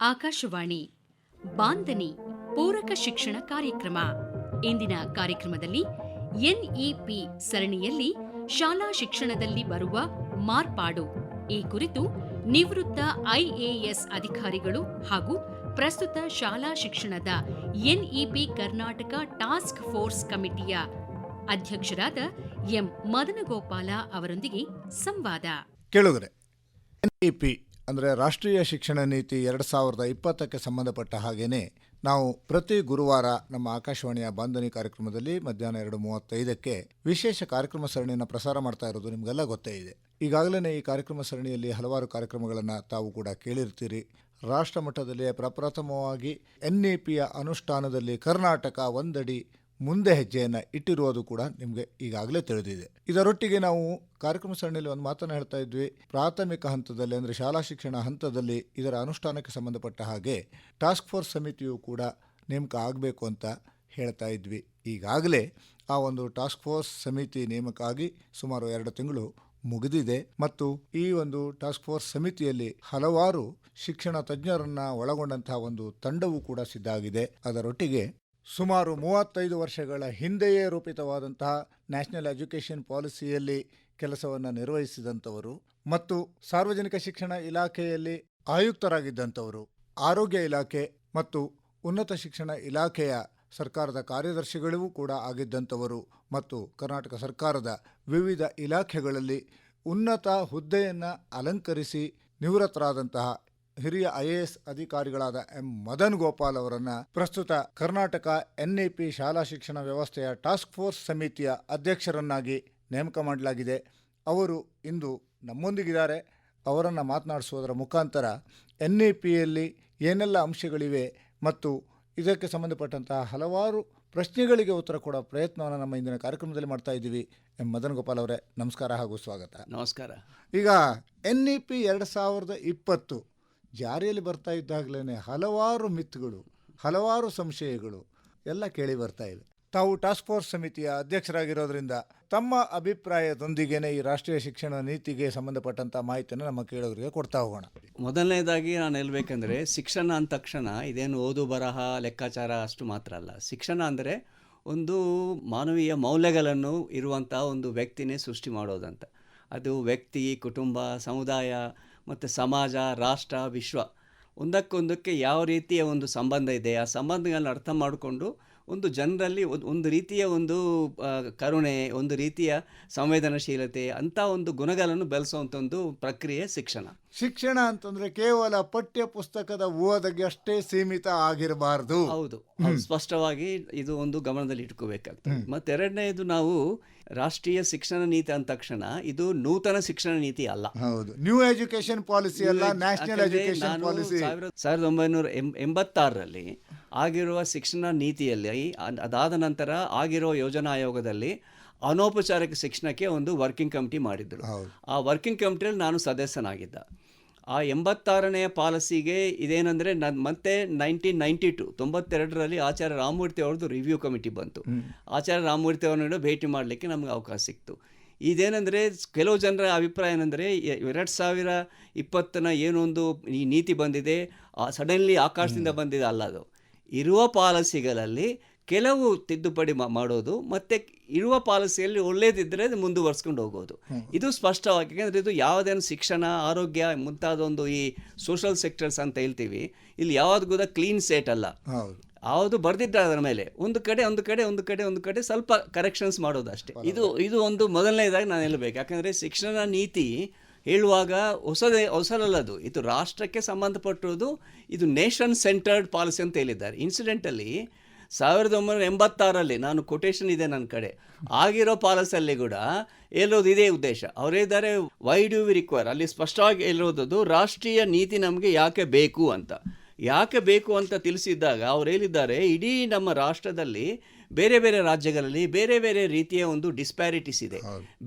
ಆಕಾಶವಾಣಿ ಬಾಂಧನಿ ಪೂರಕ ಶಿಕ್ಷಣ ಕಾರ್ಯಕ್ರಮ. ಇಂದಿನ ಕಾರ್ಯಕ್ರಮದಲ್ಲಿ ಎನ್ಇಪಿ ಸರಣಿಯಲ್ಲಿ ಶಾಲಾ ಶಿಕ್ಷಣದಲ್ಲಿ ಬರುವ ಮಾರ್ಪಾಡು ಈ ಕುರಿತು ನಿವೃತ್ತ ಐಎಎಸ್ ಅಧಿಕಾರಿಗಳು ಹಾಗೂ ಪ್ರಸ್ತುತ ಶಾಲಾ ಶಿಕ್ಷಣದ ಎನ್ಇಪಿ ಕರ್ನಾಟಕ ಟಾಸ್ಕ್ ಫೋರ್ಸ್ ಕಮಿಟಿಯ ಅಧ್ಯಕ್ಷರಾದ ಎಂ ಮದನಗೋಪಾಲ ಅವರೊಂದಿಗೆ ಸಂವಾದ. ಕೇಳುಗರೆ, ಎನ್ಇಪಿ ಅಂದರೆ ರಾಷ್ಟ್ರೀಯ ಶಿಕ್ಷಣ ನೀತಿ 2020ಕ್ಕೆ ಸಂಬಂಧಪಟ್ಟ ಹಾಗೇನೆ ನಾವು ಪ್ರತಿ ಗುರುವಾರ ನಮ್ಮ ಆಕಾಶವಾಣಿಯ ಬಾಂಧನಿ ಕಾರ್ಯಕ್ರಮದಲ್ಲಿ ಮಧ್ಯಾಹ್ನ 2:35ಕ್ಕೆ ವಿಶೇಷ ಕಾರ್ಯಕ್ರಮ ಸರಣಿಯನ್ನು ಪ್ರಸಾರ ಮಾಡ್ತಾ ಇರೋದು ನಿಮಗೆಲ್ಲ ಗೊತ್ತೇ ಇದೆ. ಈಗಾಗಲೇ ಈ ಕಾರ್ಯಕ್ರಮ ಸರಣಿಯಲ್ಲಿ ಹಲವಾರು ಕಾರ್ಯಕ್ರಮಗಳನ್ನು ತಾವು ಕೂಡ ಕೇಳಿರ್ತೀರಿ. ರಾಷ್ಟ್ರ ಮಟ್ಟದಲ್ಲಿ ಪ್ರಪ್ರಥಮವಾಗಿ ಎನ್ಇಪಿಯ ಅನುಷ್ಠಾನದಲ್ಲಿ ಕರ್ನಾಟಕ ಒಂದಡಿ ಮುಂದೆ ಹೆಜ್ಜೆಯನ್ನು ಇಟ್ಟಿರುವುದು ಕೂಡ ನಿಮಗೆ ಈಗಾಗಲೇ ತಿಳಿದಿದೆ. ಇದರೊಟ್ಟಿಗೆ ನಾವು ಕಾರ್ಯಕ್ರಮ ಸರಣಿಯಲ್ಲಿ ಒಂದು ಮಾತನ್ನು ಹೇಳ್ತಾ ಇದ್ವಿ. ಪ್ರಾಥಮಿಕ ಹಂತದಲ್ಲಿ ಅಂದರೆ ಶಾಲಾ ಶಿಕ್ಷಣ ಹಂತದಲ್ಲಿ ಇದರ ಅನುಷ್ಠಾನಕ್ಕೆ ಸಂಬಂಧಪಟ್ಟ ಹಾಗೆ ಟಾಸ್ಕ್ ಫೋರ್ಸ್ ಸಮಿತಿಯು ಕೂಡ ನೇಮಕ ಆಗಬೇಕು ಅಂತ ಹೇಳ್ತಾ ಇದ್ವಿ. ಈಗಾಗಲೇ ಆ ಒಂದು ಟಾಸ್ಕ್ ಫೋರ್ಸ್ ಸಮಿತಿ ನೇಮಕ ಆಗಿ ಸುಮಾರು 2 ತಿಂಗಳು ಮುಗಿದಿದೆ ಮತ್ತು ಈ ಒಂದು ಟಾಸ್ಕ್ ಫೋರ್ಸ್ ಸಮಿತಿಯಲ್ಲಿ ಹಲವಾರು ಶಿಕ್ಷಣ ತಜ್ಞರನ್ನ ಒಳಗೊಂಡಂತಹ ಒಂದು ತಂಡವೂ ಕೂಡ ಸಿದ್ಧ ಆಗಿದೆ. ಅದರೊಟ್ಟಿಗೆ ಸುಮಾರು 35 ವರ್ಷಗಳ ಹಿಂದೆಯೇ ರೂಪಿತವಾದಂತಹ ನ್ಯಾಷನಲ್ ಎಜುಕೇಷನ್ ಪಾಲಿಸಿಯಲ್ಲಿ ಕೆಲಸವನ್ನು ನಿರ್ವಹಿಸಿದಂಥವರು ಮತ್ತು ಸಾರ್ವಜನಿಕ ಶಿಕ್ಷಣ ಇಲಾಖೆಯಲ್ಲಿ ಆಯುಕ್ತರಾಗಿದ್ದಂಥವರು, ಆರೋಗ್ಯ ಇಲಾಖೆ ಮತ್ತು ಉನ್ನತ ಶಿಕ್ಷಣ ಇಲಾಖೆಯ ಸರ್ಕಾರದ ಕಾರ್ಯದರ್ಶಿಗಳೂ ಕೂಡ ಆಗಿದ್ದಂಥವರು ಮತ್ತು ಕರ್ನಾಟಕ ಸರ್ಕಾರದ ವಿವಿಧ ಇಲಾಖೆಗಳಲ್ಲಿ ಉನ್ನತ ಹುದ್ದೆಯನ್ನು ಅಲಂಕರಿಸಿ ನಿವೃತ್ತರಾದಂತಹ ಹಿರಿಯ ಐಎಎಸ್ ಅಧಿಕಾರಿಗಳಾದ ಎಂ ಮದನ್ ಗೋಪಾಲ್ ಅವರನ್ನು ಪ್ರಸ್ತುತ ಕರ್ನಾಟಕ ಎನ್ಇಪಿ ಶಾಲಾ ಶಿಕ್ಷಣ ವ್ಯವಸ್ಥೆಯ ಟಾಸ್ಕ್ ಫೋರ್ಸ್ ಸಮಿತಿಯ ಅಧ್ಯಕ್ಷರನ್ನಾಗಿ ನೇಮಕ ಮಾಡಲಾಗಿದೆ. ಅವರು ಇಂದು ನಮ್ಮೊಂದಿಗಿದ್ದಾರೆ. ಅವರನ್ನು ಮಾತನಾಡಿಸುವುದರ ಮುಖಾಂತರ ಎನ್ಇಪಿಯಲ್ಲಿ ಏನೆಲ್ಲ ಅಂಶಗಳಿವೆ ಮತ್ತು ಇದಕ್ಕೆ ಸಂಬಂಧಪಟ್ಟಂತಹ ಹಲವಾರು ಪ್ರಶ್ನೆಗಳಿಗೆ ಉತ್ತರ ಕೊಡೋ ಪ್ರಯತ್ನವನ್ನು ನಮ್ಮ ಇಂದಿನ ಕಾರ್ಯಕ್ರಮದಲ್ಲಿ ಮಾಡ್ತಾ ಇದ್ದೀವಿ. ಎಂ ಮದನ್ ಗೋಪಾಲ್ ಅವರೇ, ನಮಸ್ಕಾರ ಹಾಗೂ ಸ್ವಾಗತ. ನಮಸ್ಕಾರ. ಈಗ ಎನ್ಇಪಿ 2020 ಜಾರಿಯಲ್ಲಿ ಬರ್ತಾ ಇದ್ದಾಗಲೇ ಹಲವಾರು ಮಿತ್ಗಳು, ಹಲವಾರು ಸಂಶಯಗಳು ಎಲ್ಲ ಕೇಳಿ ಬರ್ತಾ ಇವೆ. ತಾವು ಟಾಸ್ಕ್ ಫೋರ್ಸ್ ಸಮಿತಿಯ ಅಧ್ಯಕ್ಷರಾಗಿರೋದ್ರಿಂದ ತಮ್ಮ ಅಭಿಪ್ರಾಯದೊಂದಿಗೇನೆ ಈ ರಾಷ್ಟ್ರೀಯ ಶಿಕ್ಷಣ ನೀತಿಗೆ ಸಂಬಂಧಪಟ್ಟಂಥ ಮಾಹಿತಿಯನ್ನು ನಮ್ಮ ಕೇಳೋರಿಗೆ ಕೊಡ್ತಾ ಹೋಗೋಣ. ಮೊದಲನೇದಾಗಿ ನಾನು ಹೇಳ್ಬೇಕಂದ್ರೆ, ಶಿಕ್ಷಣ ಅಂದ ತಕ್ಷಣ ಇದೇನು ಓದು ಬರಹ ಲೆಕ್ಕಾಚಾರ ಅಷ್ಟು ಮಾತ್ರ ಅಲ್ಲ. ಶಿಕ್ಷಣ ಅಂದರೆ ಒಂದು ಮಾನವೀಯ ಮೌಲ್ಯಗಳನ್ನು ಇರುವಂಥ ಒಂದು ವ್ಯಕ್ತಿನೇ ಸೃಷ್ಟಿ ಮಾಡೋದಂತ. ಅದು ವ್ಯಕ್ತಿ, ಕುಟುಂಬ, ಸಮುದಾಯ ಮತ್ತು ಸಮಾಜ, ರಾಷ್ಟ್ರ, ವಿಶ್ವ ಒಂದಕ್ಕೊಂದಕ್ಕೆ ಯಾವ ರೀತಿಯ ಒಂದು ಸಂಬಂಧ ಇದೆ, ಆ ಸಂಬಂಧಗಳನ್ನ ಅರ್ಥ ಮಾಡಿಕೊಂಡು ಒಂದು ಜನರಲ್ಲಿ ಒಂದು ರೀತಿಯ ಒಂದು ಕರುಣೆ, ಒಂದು ರೀತಿಯ ಸಂವೇದನಶೀಲತೆ ಅಂಥ ಒಂದು ಗುಣಗಳನ್ನು ಬೆಳೆಸುವಂಥ ಒಂದು ಪ್ರಕ್ರಿಯೆ ಶಿಕ್ಷಣ. ಶಿಕ್ಷಣ ಅಂತಂದ್ರೆ ಕೇವಲ ಪಠ್ಯ ಪುಸ್ತಕದ ಓದಿಗೆ ಅಷ್ಟೇ ಸೀಮಿತ ಆಗಿರಬಾರ್ದು. ಹೌದು, ಸ್ಪಷ್ಟವಾಗಿ ಇದು ಒಂದು ಗಮನದಲ್ಲಿ ಇಟ್ಕೋಬೇಕಾಗ್ತದೆ. ಮತ್ತೆ ಎರಡನೇದು, ನಾವು ರಾಷ್ಟ್ರೀಯ ಶಿಕ್ಷಣ ನೀತಿ ಅಂದ ತಕ್ಷಣ ಇದು ನೂತನ ಶಿಕ್ಷಣ ನೀತಿ ಅಲ್ಲ. ಹೌದು, ನ್ಯೂ ಎಜುಕೇಶನ್ ಪಾಲಿಸಿ ಅಲ್ಲ, ನ್ಯಾಷನಲ್ ಎಜುಕೇಶನ್ ಪಾಲಿಸಿ. 1986ರಲ್ಲಿ ಆಗಿರುವ ಶಿಕ್ಷಣ ನೀತಿಯಲ್ಲಿ, ಅದಾದ ನಂತರ ಆಗಿರೋ ಯೋಜನಾ ಆಯೋಗದಲ್ಲಿ ಅನೌಪಚಾರಿಕ ಶಿಕ್ಷಣಕ್ಕೆ ಒಂದು ವರ್ಕಿಂಗ್ ಕಮಿಟಿ ಮಾಡಿದ್ರು. ಆ ವರ್ಕಿಂಗ್ ಕಮಿಟಿಯಲ್ಲಿ ನಾನು ಸದಸ್ಯನಾಗಿದ್ದ. ಆ 86ನೇ ಪಾಲಿಸಿಗೆ ಇದೇನೆಂದರೆ, ಮತ್ತೆ 1992 ಆಚಾರ್ಯ ರಾಮಮೂರ್ತಿ ಅವ್ರದ್ದು ರಿವ್ಯೂ ಕಮಿಟಿ ಬಂತು. ಆಚಾರ್ಯ ರಾಮಮೂರ್ತಿ ಅವ್ರನ್ನ ಭೇಟಿ ಮಾಡಲಿಕ್ಕೆ ನಮಗೆ ಅವಕಾಶ ಸಿಕ್ತು. ಇದೇನೆಂದರೆ, ಕೆಲವು ಜನರ ಅಭಿಪ್ರಾಯ ಏನಂದರೆ 2020 ಏನೊಂದು ಈ ನೀತಿ ಬಂದಿದೆ, ಸಡನ್ಲಿ ಆಕಾಶದಿಂದ ಬಂದಿದೆ ಅಲ್ಲ. ಅದು ಇರುವ ಪಾಲಿಸಿಗಳಲ್ಲಿ ಕೆಲವು ತಿದ್ದುಪಡಿ ಮಾಡೋದು, ಮತ್ತು ಇರುವ ಪಾಲಿಸಿಯಲ್ಲಿ ಒಳ್ಳೇದಿದ್ದರೆ ಅದು ಮುಂದುವರ್ಸ್ಕೊಂಡು ಹೋಗೋದು. ಇದು ಸ್ಪಷ್ಟವಾಗಿ, ಯಾಕೆಂದರೆ ಇದು ಯಾವುದೇನು ಶಿಕ್ಷಣ, ಆರೋಗ್ಯ ಮುಂತಾದ ಒಂದು ಈ ಸೋಷಲ್ ಸೆಕ್ಟರ್ಸ್ ಅಂತ ಹೇಳ್ತೀವಿ, ಇಲ್ಲಿ ಯಾವ್ದು ಕೂಡ ಕ್ಲೀನ್ ಸೇಟ್ ಅಲ್ಲ. ಯಾವುದು ಬರ್ದಿದ್ದಾರೆ ಅದರ ಮೇಲೆ ಒಂದು ಕಡೆ ಸ್ವಲ್ಪ ಕರೆಕ್ಷನ್ಸ್ ಮಾಡೋದು ಅಷ್ಟೇ. ಇದು ಒಂದು ಮೊದಲನೇದಾಗಿ ನಾನು ಹೇಳಬೇಕು. ಯಾಕಂದರೆ ಶಿಕ್ಷಣ ನೀತಿ ಹೇಳುವಾಗ ಹೊಸದಲ್ಲದು, ಇದು ರಾಷ್ಟ್ರಕ್ಕೆ ಸಂಬಂಧಪಟ್ಟಿರೋದು. ಇದು ನೇಷನ್ ಸೆಂಟರ್ಡ್ ಪಾಲಿಸಿ ಅಂತ ಹೇಳಿದ್ದಾರೆ. ಇನ್ಸಿಡೆಂಟಲ್ಲಿ 1986ರಲ್ಲಿ, ನಾನು ಕೊಟೇಶನ್ ಇದೆ ನನ್ನ ಕಡೆ, ಆಗಿರೋ ಪಾಲಿಸಿಯಲ್ಲಿ ಕೂಡ ಹೇಳೋದು ಇದೇ ಉದ್ದೇಶ. ಅವ್ರು ಹೇಳಿದ್ದಾರೆ, ವೈ ಡು ವಿ ರಿಕ್ವೈರ್, ಅಲ್ಲಿ ಸ್ಪಷ್ಟವಾಗಿ ಹೇಳಿರೋದು ರಾಷ್ಟ್ರೀಯ ನೀತಿ ನಮಗೆ ಯಾಕೆ ಬೇಕು ಅಂತ ತಿಳಿಸಿದ್ದಾಗ ಅವ್ರು ಹೇಳಿದ್ದಾರೆ, ಇಡೀ ನಮ್ಮ ರಾಷ್ಟ್ರದಲ್ಲಿ ಬೇರೆ ಬೇರೆ ರಾಜ್ಯಗಳಲ್ಲಿ ಬೇರೆ ಬೇರೆ ರೀತಿಯ ಒಂದು ಡಿಸ್ಪ್ಯಾರಿಟೀಸ್ ಇದೆ,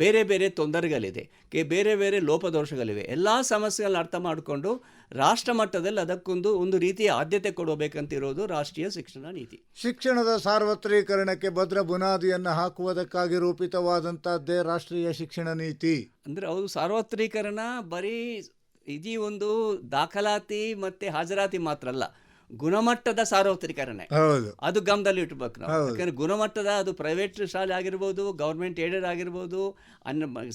ಬೇರೆ ಬೇರೆ ತೊಂದರೆಗಳಿದೆ, ಬೇರೆ ಬೇರೆ ಲೋಪದೋಷಗಳಿವೆ. ಎಲ್ಲ ಸಮಸ್ಯೆಗಳನ್ನ ಅರ್ಥ ಮಾಡಿಕೊಂಡು ರಾಷ್ಟ್ರ ಮಟ್ಟದಲ್ಲಿ ಅದಕ್ಕೊಂದು ರೀತಿಯ ಆದ್ಯತೆ ಕೊಡಬೇಕಂತಿರೋದು ರಾಷ್ಟ್ರೀಯ ಶಿಕ್ಷಣ ನೀತಿ. ಶಿಕ್ಷಣದ ಸಾರ್ವತ್ರೀಕರಣಕ್ಕೆ ಭದ್ರ ಬುನಾದಿಯನ್ನು ಹಾಕುವುದಕ್ಕಾಗಿ ರೂಪಿತವಾದಂತಹದ್ದೇ ರಾಷ್ಟ್ರೀಯ ಶಿಕ್ಷಣ ನೀತಿ. ಅಂದರೆ ಅದು ಸಾರ್ವತ್ರೀಕರಣ ಬರೀ ಇದೀ ಒಂದು ದಾಖಲಾತಿ ಮತ್ತೆ ಹಾಜರಾತಿ ಮಾತ್ರ ಅಲ್ಲ, ಗುಣಮಟ್ಟದ ಸಾರ್ವತ್ರಿಕರಣೆ ಹೌದು. ಅದು ಗಮನದಲ್ಲಿ ಇಟ್ಬೇಕು ನಾವು. ಹೌದು. ಯಾಕಂದ್ರೆ ಗುಣಮಟ್ಟದ ಅದು ಪ್ರೈವೇಟ್ ಶಾಲೆ ಆಗಿರ್ಬೋದು, ಗೌರ್ಮೆಂಟ್ ಏಡೆಡ್ ಆಗಿರ್ಬೋದು,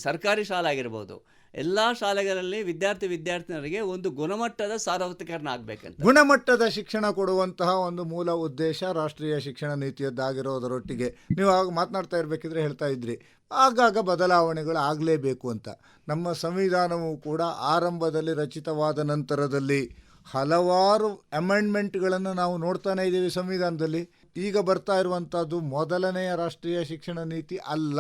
ಸರ್ಕಾರಿ ಶಾಲೆ ಆಗಿರ್ಬೋದು, ಎಲ್ಲ ಶಾಲೆಗಳಲ್ಲಿ ವಿದ್ಯಾರ್ಥಿನಿಯರಿಗೆ ಒಂದು ಗುಣಮಟ್ಟದ ಸಾರ್ವತ್ರಿಕರಣ ಆಗಬೇಕಂತ. ಗುಣಮಟ್ಟದ ಶಿಕ್ಷಣ ಕೊಡುವಂತಹ ಒಂದು ಮೂಲ ಉದ್ದೇಶ ರಾಷ್ಟ್ರೀಯ ಶಿಕ್ಷಣ ನೀತಿಯದ್ದಾಗಿರೋದರೊಟ್ಟಿಗೆ ನೀವು ಆಗ ಮಾತನಾಡ್ತಾ ಇರಬೇಕಿದ್ರೆ ಹೇಳ್ತಾ ಇದ್ರಿ ಆಗಾಗ ಬದಲಾವಣೆಗಳು ಆಗಲೇಬೇಕು ಅಂತ. ನಮ್ಮ ಸಂವಿಧಾನವು ಕೂಡ ಆರಂಭದಲ್ಲಿ ರಚಿತವಾದ ನಂತರದಲ್ಲಿ ಹಲವಾರು ಅಮೆಂಡ್ಮೆಂಟ್ಗಳನ್ನು ನಾವು ನೋಡ್ತಾನೆ ಇದ್ದೀವಿ ಸಂವಿಧಾನದಲ್ಲಿ. ಈಗ ಬರ್ತಾ ಇರುವಂಥದ್ದು ಮೊದಲನೆಯ ರಾಷ್ಟ್ರೀಯ ಶಿಕ್ಷಣ ನೀತಿ ಅಲ್ಲ,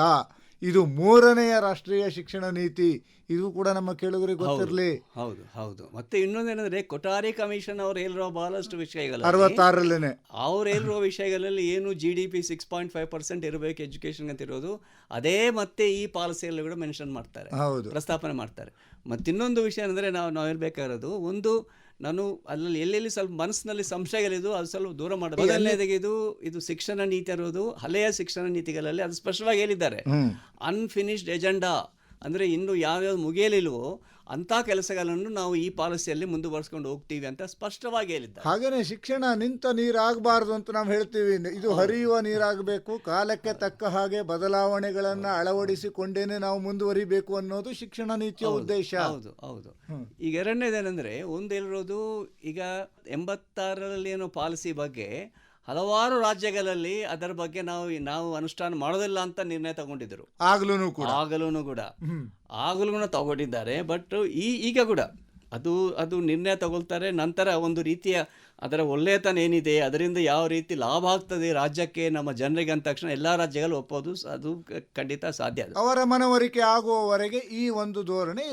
ಇದು 3ನೆಯ ರಾಷ್ಟ್ರೀಯ ಶಿಕ್ಷಣ ನೀತಿ. ಇದು ಕೂಡ ನಮ್ಮ ಕೇಳುಗರಿಗೆ ಗೊತ್ತಿರಲಿ. ಹೌದು ಹೌದು. ಮತ್ತೆ ಇನ್ನೊಂದೇನೆಂದ್ರೆ ಕೊಠಾರಿ ಕಮಿಷನ್ ಅವ್ರು ಹೇಳಿರುವ ಬಹಳಷ್ಟು ವಿಷಯಗಳು 66ರಲ್ಲೇನೆ ಅವ್ರು ಹೇಳಿರುವ ವಿಷಯಗಳಲ್ಲಿ ಏನು GDP 6.5% ಇರಬೇಕು ಎಜುಕೇಷನ್ ಅಂತ ಇರೋದು, ಅದೇ ಮತ್ತೆ ಈ ಪಾಲಿಸಿಯಲ್ಲಿ ಕೂಡ ಮೆನ್ಷನ್ ಮಾಡ್ತಾರೆ, ಪ್ರಸ್ತಾಪನೆ ಮಾಡ್ತಾರೆ. ಮತ್ತಿನ್ನೊಂದು ವಿಷಯ ಅಂದರೆ ನಾವು ಹೇಳ್ಬೇಕಾಗಿರೋದು, ಒಂದು ನಾನು ಅಲ್ಲಲ್ಲಿ ಎಲ್ಲೆಲ್ಲಿ ಸ್ವಲ್ಪ ಮನಸ್ಸಿನಲ್ಲಿ ಸಂಶಯಗಳಿದ್ದು ಅದು ಸ್ವಲ್ಪ ದೂರ ಮಾಡಬೇಕು. ಮೊದಲನೇದಾಗಿ ಇದು ಶಿಕ್ಷಣ ನೀತಿ ಇರೋದು ಹಳೆಯ ಶಿಕ್ಷಣ ನೀತಿಗಳಲ್ಲಿ ಅದು ಸ್ಪಷ್ಟವಾಗಿ ಹೇಳಿದ್ದಾರೆ. ಅನ್ಫಿನಿಶ್ಡ್ ಎಜೆಂಡಾ ಅಂದರೆ ಇನ್ನು ಯಾವ್ಯಾವ್ದು ಮುಗಿಯಲಿಲ್ವೋ ಅಂಥ ಕೆಲಸಗಳನ್ನು ನಾವು ಈ ಪಾಲಿಸಿಯಲ್ಲಿ ಮುಂದುವರಿಸ್ಕೊಂಡು ಹೋಗ್ತೀವಿ ಅಂತ ಸ್ಪಷ್ಟವಾಗಿ ಹೇಳಿದ್ದಾರೆ. ಹಾಗೇನೆ ಶಿಕ್ಷಣ ನಿಂತ ನೀರಾಗಬಾರ್ದು ಅಂತ ನಾವು ಹೇಳ್ತೀವಿ. ಇದು ಹರಿಯುವ ನೀರಾಗಬೇಕು, ಕಾಲಕ್ಕೆ ತಕ್ಕ ಹಾಗೆ ಬದಲಾವಣೆಗಳನ್ನು ಅಳವಡಿಸಿಕೊಂಡೇನೆ ನಾವು ಮುಂದುವರಿಬೇಕು ಅನ್ನೋದು ಶಿಕ್ಷಣ ನೀತಿಯ ಉದ್ದೇಶ. ಹೌದು ಹೌದು. ಈಗ ಎರಡನೇದೇನೆಂದರೆ, ಒಂದು ಹೇಳಿರೋದು, ಈಗ 86ರಲ್ಲಿ ಏನೋ ಪಾಲಿಸಿ ಬಗ್ಗೆ ಹಲವಾರು ರಾಜ್ಯಗಳಲ್ಲಿ ಅದರ ಬಗ್ಗೆ ನಾವು ಅನುಷ್ಠಾನ ಮಾಡೋದಿಲ್ಲ ಅಂತ ನಿರ್ಣಯ ತಗೊಂಡಿದ್ರು. ಆಗಲೂ ಕೂಡ ತಗೊಂಡಿದ್ದಾರೆ. ಬಟ್ ಈಗ ಕೂಡ ಅದು ನಿರ್ಣಯ ತಗೊಳ್ತಾರೆ. ನಂತರ ಒಂದು ರೀತಿಯ ಅದರ ಒಳ್ಳೆಯತನ ಏನಿದೆ, ಅದರಿಂದ ಯಾವ ರೀತಿ ಲಾಭ ಆಗ್ತದೆ ರಾಜ್ಯಕ್ಕೆ, ನಮ್ಮ ಜನರಿಗೆ ಅಂದ ತಕ್ಷಣ ಎಲ್ಲ ರಾಜ್ಯಗಳು ಒಪ್ಪೋದು ಅದು ಖಂಡಿತ ಸಾಧ್ಯ. ಅವರ ಮನವರಿಕೆ ಆಗುವವರೆಗೆ ಈ ಒಂದು ಧೋರಣೆ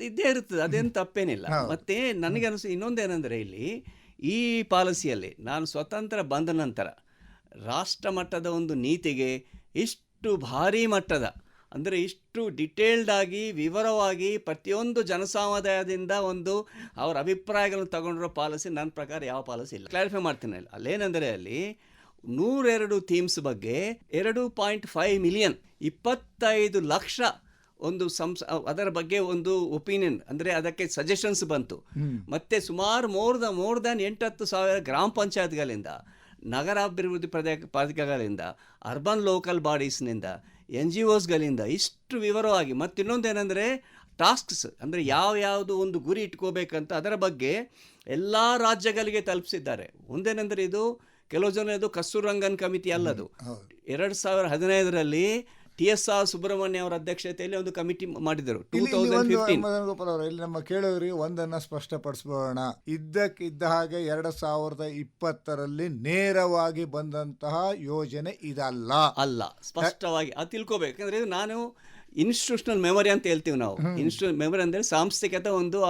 ಇದ್ದೇ ಇರ್ತದೆ, ಅದೇನು ತಪ್ಪೇನಿಲ್ಲ. ಮತ್ತೆ ನನಗೆ ಅನಿಸಿ ಇನ್ನೊಂದೇನೆಂದರೆ, ಇಲ್ಲಿ ಈ ಪಾಲಿಸಿಯಲ್ಲಿ ನಾನು ಸ್ವತಂತ್ರ ಬಂದ ನಂತರ ರಾಷ್ಟ್ರ ಮಟ್ಟದ ಒಂದು ನೀತಿಗೆ ಇಷ್ಟು ಭಾರಿ ಮಟ್ಟದ, ಅಂದರೆ ಇಷ್ಟು ಡಿಟೇಲ್ಡ್ ಆಗಿ ವಿವರವಾಗಿ ಪ್ರತಿಯೊಂದು ಜನಸಮುದಾಯದಿಂದ ಒಂದು ಅವರ ಅಭಿಪ್ರಾಯಗಳನ್ನು ತಗೊಂಡಿರೋ ಪಾಲಿಸಿ ನನ್ನ ಪ್ರಕಾರ ಯಾವ ಪಾಲಿಸಿ ಇಲ್ಲ. ಕ್ಲಾರಿಫೈ ಮಾಡ್ತೀನಿ. ಅಲ್ಲೇನೆಂದರೆ, ಅಲ್ಲಿ 102 ಥೀಮ್ಸ್ ಬಗ್ಗೆ 2.5 ಮಿಲಿಯನ್ 25 ಲಕ್ಷ ಒಂದು ಅದರ ಬಗ್ಗೆ ಒಂದು ಒಪಿನಿಯನ್, ಅಂದರೆ ಅದಕ್ಕೆ ಸಜೆಷನ್ಸ್ ಬಂತು. ಮತ್ತೆ ಸುಮಾರು ಮೋರ್ ದನ್ 8,000 ಗ್ರಾಮ ಪಂಚಾಯತ್ಗಳಿಂದ, ನಗರಾಭಿವೃದ್ಧಿ ಪ್ರಾಧಿಕಾರಗಳಿಂದ, ಅರ್ಬನ್ ಲೋಕಲ್ ಬಾಡೀಸ್ನಿಂದ, NGOಸ್ಗಳಿಂದ ಇಷ್ಟು ವಿವರವಾಗಿ. ಮತ್ತು ಇನ್ನೊಂದೇನೆಂದರೆ ಟಾಸ್ಕ್ಸ್, ಅಂದರೆ ಯಾವುದು ಒಂದು ಗುರಿ ಇಟ್ಕೋಬೇಕಂತ ಅದರ ಬಗ್ಗೆ ಎಲ್ಲ ರಾಜ್ಯಗಳಿಗೆ ತಲುಪಿಸಿದ್ದಾರೆ. ಒಂದೇನೆಂದರೆ, ಇದು ಕೆಲವು ಜನ ಇದು ಕಸ್ತೂರಂಗನ್ ಕಮಿಟಿ ಅಲ್ಲದು. 2015ರಲ್ಲಿ TSR ಸುಬ್ರಹ್ಮಣ್ಯ ಅವರ ಅಧ್ಯಕ್ಷತೆಯಲ್ಲಿ ಒಂದು ಕಮಿಟಿ ಮಾಡಿದರು. 2015 ಇಲ್ಲಿ ನಮ್ಮ ಕೇಳೋರಿಗೆ ಒಂದನ್ನು ಸ್ಪಷ್ಟಪಡಿಸಬೋಣ. ಇದ್ದಕ್ಕಿದ್ದ ಹಾಗೆ 2020ರಲ್ಲಿ ನೇರವಾಗಿ ಬಂದಂತಹ ಯೋಜನೆ ಇದಲ್ಲ. ಸ್ಪಷ್ಟವಾಗಿ ಅದು ತಿಳ್ಕೋಬೇಕು. ಯಾಕಂದ್ರೆ ನಾನು ಇನ್ಸ್ಟಿಟ್ಯೂಷನಲ್ ಮೆಮೊರಿ ಅಂತ ಹೇಳ್ತೀವಿ ನಾವು. ಇನ್ಸ್ಟಿಟ್ಯೂಷನಲ್ ಮೆಮೊರಿ ಅಂದರೆ ಸಾಂಸ್ಥಿಕತೆ ಒಂದು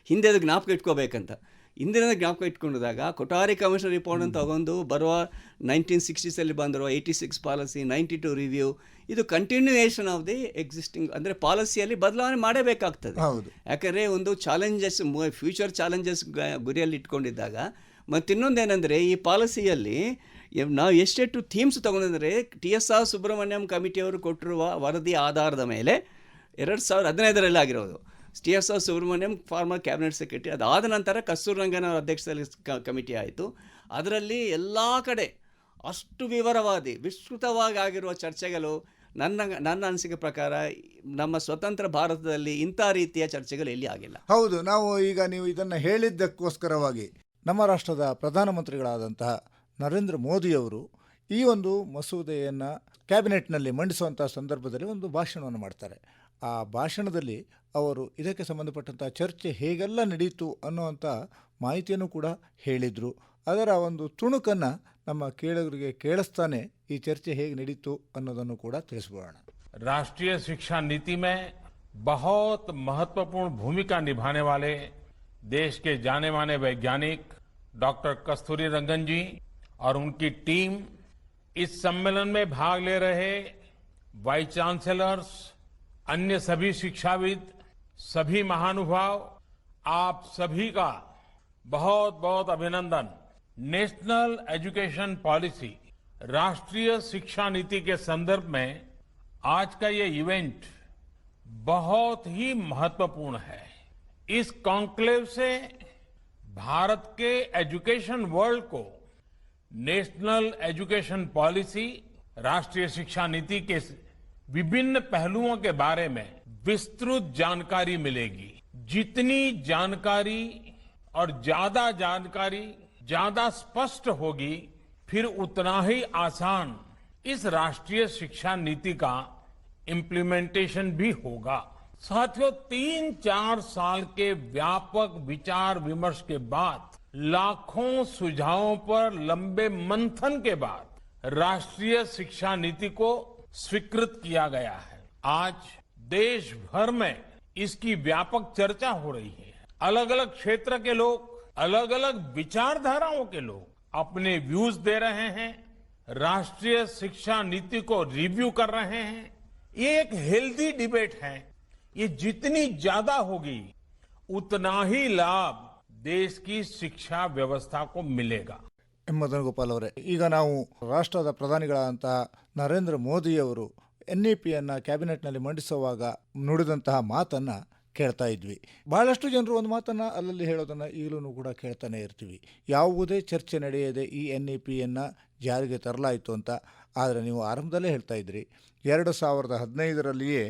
ಹಿಂದೆ ಜ್ಞಾಪಕ ಇಟ್ಕೋಬೇಕಂತ. ಹಿಂದಿನ ಜ್ಞಾಪಕ ಇಟ್ಕೊಂಡಿದಾಗ ಕೊಠಾರಿ ಕಮಿಷನ್ ರಿಪೋರ್ಟ್ ಅಂತ ತಗೊಂಡು ಬರುವ 1960ಸಲ್ಲಿ ಬಂದಿರುವ 86 ಪಾಲಿಸಿ, 92 ರಿವ್ಯೂ, ಇದು ಕಂಟಿನ್ಯೂಯೇಷನ್ ಆಫ್ ದಿ ಎಕ್ಸಿಸ್ಟಿಂಗ್, ಅಂದರೆ ಪಾಲಿಸಿಯಲ್ಲಿ ಬದಲಾವಣೆ ಮಾಡಬೇಕಾಗ್ತದೆ. ಯಾಕಂದರೆ ಒಂದು ಚಾಲೆಂಜಸ್, ಫ್ಯೂಚರ್ ಚಾಲೆಂಜಸ್ ಗುರಿಯಲ್ಲಿ ಇಟ್ಕೊಂಡಿದ್ದಾಗ. ಮತ್ತು ಇನ್ನೊಂದೇನೆಂದರೆ, ಈ ಪಾಲಿಸಿಯಲ್ಲಿ ನಾವು ಎಷ್ಟೆಷ್ಟು ಥೀಮ್ಸ್ ತಗೊಂಡಿದ್ದಾರೆ, TSR ಸುಬ್ರಹ್ಮಣ್ಯಂ ಕಮಿಟಿಯವರು ಕೊಟ್ಟಿರುವ ವರದಿ ಆಧಾರದ ಮೇಲೆ 2015ರಲ್ಲಿ ಆಗಿರೋದು. TSR Subrahmanyam former cabinet secretary, ಅದಾದ ನಂತರ ಕಸ್ತೂರಂಗನ್ ಅವರ ಅಧ್ಯಕ್ಷತೆಯಲ್ಲಿ ಕಮಿಟಿ ಆಯಿತು. ಅದರಲ್ಲಿ ಎಲ್ಲ ಕಡೆ ಅಷ್ಟು ವಿಸ್ತೃತವಾಗಿ ಆಗಿರುವ ಚರ್ಚೆಗಳು ನನ್ನ ಅನಿಸಿಕೆ ಪ್ರಕಾರ ನಮ್ಮ ಸ್ವತಂತ್ರ ಭಾರತದಲ್ಲಿ ಇಂಥ ರೀತಿಯ ಚರ್ಚೆಗಳು ಎಲ್ಲಿ ಆಗಿಲ್ಲ. ಹೌದು. ನೀವು ಇದನ್ನು ಹೇಳಿದ್ದಕ್ಕೋಸ್ಕರವಾಗಿ ನಮ್ಮ ರಾಷ್ಟ್ರದ ಪ್ರಧಾನಮಂತ್ರಿಗಳಾದಂತಹ ನರೇಂದ್ರ ಮೋದಿಯವರು ಈ ಒಂದು ಮಸೂದೆಯನ್ನು ಕ್ಯಾಬಿನೆಟ್ನಲ್ಲಿ ಮಂಡಿಸುವಂಥ ಸಂದರ್ಭದಲ್ಲಿ ಒಂದು ಭಾಷಣವನ್ನು ಮಾಡ್ತಾರೆ. ಆ ಭಾಷಣದಲ್ಲಿ ಅವರು ಇದಕ್ಕೆ ಸಂಬಂಧಪಟ್ಟಂಥ ಚರ್ಚೆ ಹೇಗೆಲ್ಲ ನಡೀತು ಅನ್ನುವಂಥ ಮಾಹಿತಿಯನ್ನು ಕೂಡ ಹೇಳಿದರು. ಅದರ ಒಂದು ತುಣುಕನ್ನು ನಮ್ಮ ಕೇಳುಗರಿಗೆ ಕೇಳಿಸ್ತಾನೆ ಈ ಚರ್ಚೆ ಹೇಗೆ ನಡೀತು ಅನ್ನೋದನ್ನು ಕೂಡ ತಿಳಿಸ್ಬೋಣ. राष्ट्रीय शिक्षा नीति में बहुत महत्वपूर्ण भूमिका निभाने वाले देश के जाने माने वैज्ञानिक डॉक्टर कस्तूरी रंगन जी और उनकी टीम, इस सम्मेलन में भाग ले रहे वाइस चांसलर्स, अन्य सभी शिक्षाविद, सभी महानुभाव, आप सभी का बहुत बहुत अभिनंदन। नेशनल एजुकेशन पॉलिसी, राष्ट्रीय शिक्षा नीति के संदर्भ में आज का ये इवेंट बहुत ही महत्वपूर्ण है। इस कॉन्क्लेव से भारत के एजुकेशन वर्ल्ड को नेशनल एजुकेशन पॉलिसी, राष्ट्रीय शिक्षा नीति के विभिन्न पहलुओं के बारे में विस्तृत जानकारी मिलेगी। जितनी जानकारी और ज्यादा जानकारी ज्यादा स्पष्ट होगी, फिर उतना ही आसान इस राष्ट्रीय शिक्षा नीति का इम्प्लीमेंटेशन भी होगा। साथियों, 3-4 साल के व्यापक विचार विमर्श के बाद, लाखों सुझावों पर लंबे मंथन के बाद राष्ट्रीय शिक्षा नीति को स्वीकृत किया गया है। आज देश भर में इसकी व्यापक चर्चा हो रही है। अलग अलग क्षेत्र के लोग, अलग अलग विचारधाराओं के लोग अपने व्यूज दे रहे हैं, राष्ट्रीय शिक्षा नीति को रिव्यू कर रहे हैं। ये एक हेल्दी डिबेट है। ये जितनी ज्यादा होगी उतना ही लाभ देश की शिक्षा व्यवस्था को मिलेगा। ಮದನ್ ಗೋಪಾಲ್ ಅವರೇ, ಈಗ ನಾವು ರಾಷ್ಟ್ರದ ಪ್ರಧಾನಿಗಳಾದಂತಹ ನರೇಂದ್ರ ಮೋದಿಯವರು NEPಯನ್ನು ಕ್ಯಾಬಿನೆಟ್ನಲ್ಲಿ ಮಂಡಿಸುವಾಗ ನುಡಿದಂತಹ ಮಾತನ್ನು ಕೇಳ್ತಾ ಇದ್ವಿ. ಬಹಳಷ್ಟು ಜನರು ಒಂದು ಮಾತನ್ನು ಅಲ್ಲಲ್ಲಿ ಹೇಳೋದನ್ನು ಈಗಲೂ ಕೂಡ ಕೇಳ್ತಾನೆ ಇರ್ತೀವಿ. ಯಾವುದೇ ಚರ್ಚೆ ನಡೆಯದೆ ಈ NEPಯನ್ನು ಜಾರಿಗೆ ತರಲಾಯಿತು ಅಂತ. ಆದರೆ ನೀವು ಆರಂಭದಲ್ಲೇ ಹೇಳ್ತಾ ಇದ್ರಿ, 2015ರಲ್ಲಿಯೇ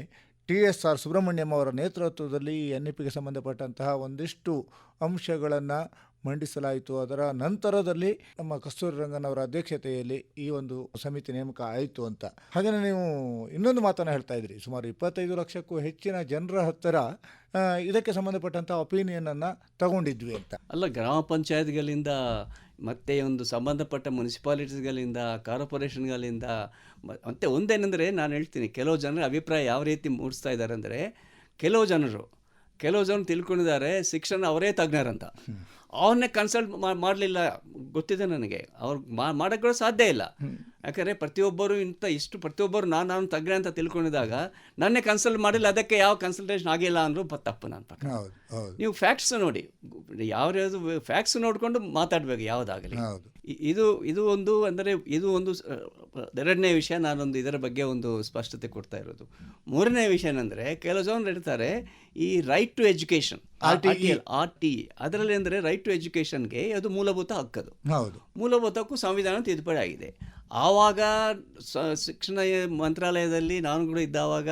TSR ಸುಬ್ರಹ್ಮಣ್ಯಂ ಅವರ ನೇತೃತ್ವದಲ್ಲಿ ಈ NEPಗೆ ಸಂಬಂಧಪಟ್ಟಂತಹ ಒಂದಿಷ್ಟು ಅಂಶಗಳನ್ನು ಮಂಡಿಸಲಾಯಿತು. ಅದರ ನಂತರದಲ್ಲಿ ನಮ್ಮ ಕಸ್ತೂರಿ ರಂಗನ್ ಅವರ ಅಧ್ಯಕ್ಷತೆಯಲ್ಲಿ ಈ ಒಂದು ಸಮಿತಿ ನೇಮಕ ಆಯಿತು ಅಂತ. ಹಾಗೆಯೇ ನೀವು ಇನ್ನೊಂದು ಮಾತನ್ನು ಹೇಳ್ತಾ ಇದ್ರಿ, ಸುಮಾರು 25 ಲಕ್ಷಕ್ಕೂ ಹೆಚ್ಚಿನ ಜನರ ಹತ್ತಿರ ಇದಕ್ಕೆ ಸಂಬಂಧಪಟ್ಟಂಥ ಒಪಿನಿಯನನ್ನು ತಗೊಂಡಿದ್ವಿ ಅಂತ. ಅಲ್ಲ, ಗ್ರಾಮ ಪಂಚಾಯತ್ಗಳಿಂದ ಮತ್ತು ಒಂದು ಸಂಬಂಧಪಟ್ಟ ಮುನ್ಸಿಪಾಲಿಟೀಸ್ಗಳಿಂದ, ಕಾರ್ಪೊರೇಷನ್ಗಳಿಂದ, ಮತ್ತು ಒಂದೇನೆಂದರೆ ನಾನು ಹೇಳ್ತೀನಿ, ಕೆಲವು ಜನರ ಅಭಿಪ್ರಾಯ ಯಾವ ರೀತಿ ಮೂಡಿಸ್ತಾ ಇದ್ದಾರೆ ಅಂದರೆ, ಕೆಲವು ಜನರು ತಿಳ್ಕೊಂಡಿದ್ದಾರೆ ಶಿಕ್ಷಣ ಅವರೇ ತಜ್ಞರಂತ. ಅವನ್ನೇ ಕನ್ಸಲ್ಟ್ ಮಾಡಲಿಲ್ಲ, ಗೊತ್ತಿದೆ ನನಗೆ. ಅವ್ರು ಮಾಡೋಕ್ಕೆ ಸಾಧ್ಯ ಇಲ್ಲ. ಯಾಕಂದರೆ ಪ್ರತಿಯೊಬ್ಬರು ನಾನು ತಜ್ಞ ಅಂತ ತಿಳ್ಕೊಂಡಿದ್ದಾಗ ನನ್ನೇ ಕನ್ಸಲ್ಟ್ ಮಾಡಿಲ್ಲ, ಅದಕ್ಕೆ ಯಾವ ಕನ್ಸಲ್ಟೇಷನ್ ಆಗಿಲ್ಲ ಅಂದರೂ ತಪ್ಪು ನನ್ನ ಪ್ರಕಾರ. ನೀವು ಫ್ಯಾಕ್ಟ್ಸ್ ನೋಡಿ, ಯಾವ್ಯಾವುದು ಫ್ಯಾಕ್ಟ್ಸ್ ನೋಡಿಕೊಂಡು ಮಾತಾಡಬೇಕು ಯಾವುದಾಗಲಿ. ಇದು ಒಂದು ಅಂದರೆ ಇದು ಒಂದು ಎರಡನೇ ವಿಷಯ. ನಾನೊಂದು ಇದರ ಬಗ್ಗೆ ಒಂದು ಸ್ಪಷ್ಟತೆ ಕೊಡ್ತಾ ಇರೋದು. ಮೂರನೇ ವಿಷಯ ಏನಂದರೆ, ಕೆಲವು ಜನ ಹೇಳ್ತಾರೆ ಈ ರೈಟ್ ಟು ಎಜುಕೇಷನ್, RTE, ಅದರಲ್ಲಿ ಅಂದರೆ ರೈಟ್ ಟು ಎಜುಕೇಷನ್ಗೆ ಅದು ಮೂಲಭೂತ ಹಕ್ಕದು. ಮೂಲಭೂತ ಹಕ್ಕು ಸಂವಿಧಾನ ತಿದ್ದುಪಡಿ ಆಗಿದೆ. ಆವಾಗ ಶಿಕ್ಷಣ ಮಂತ್ರಾಲಯದಲ್ಲಿ ನಾನು ಕೂಡ ಇದ್ದಾವಾಗ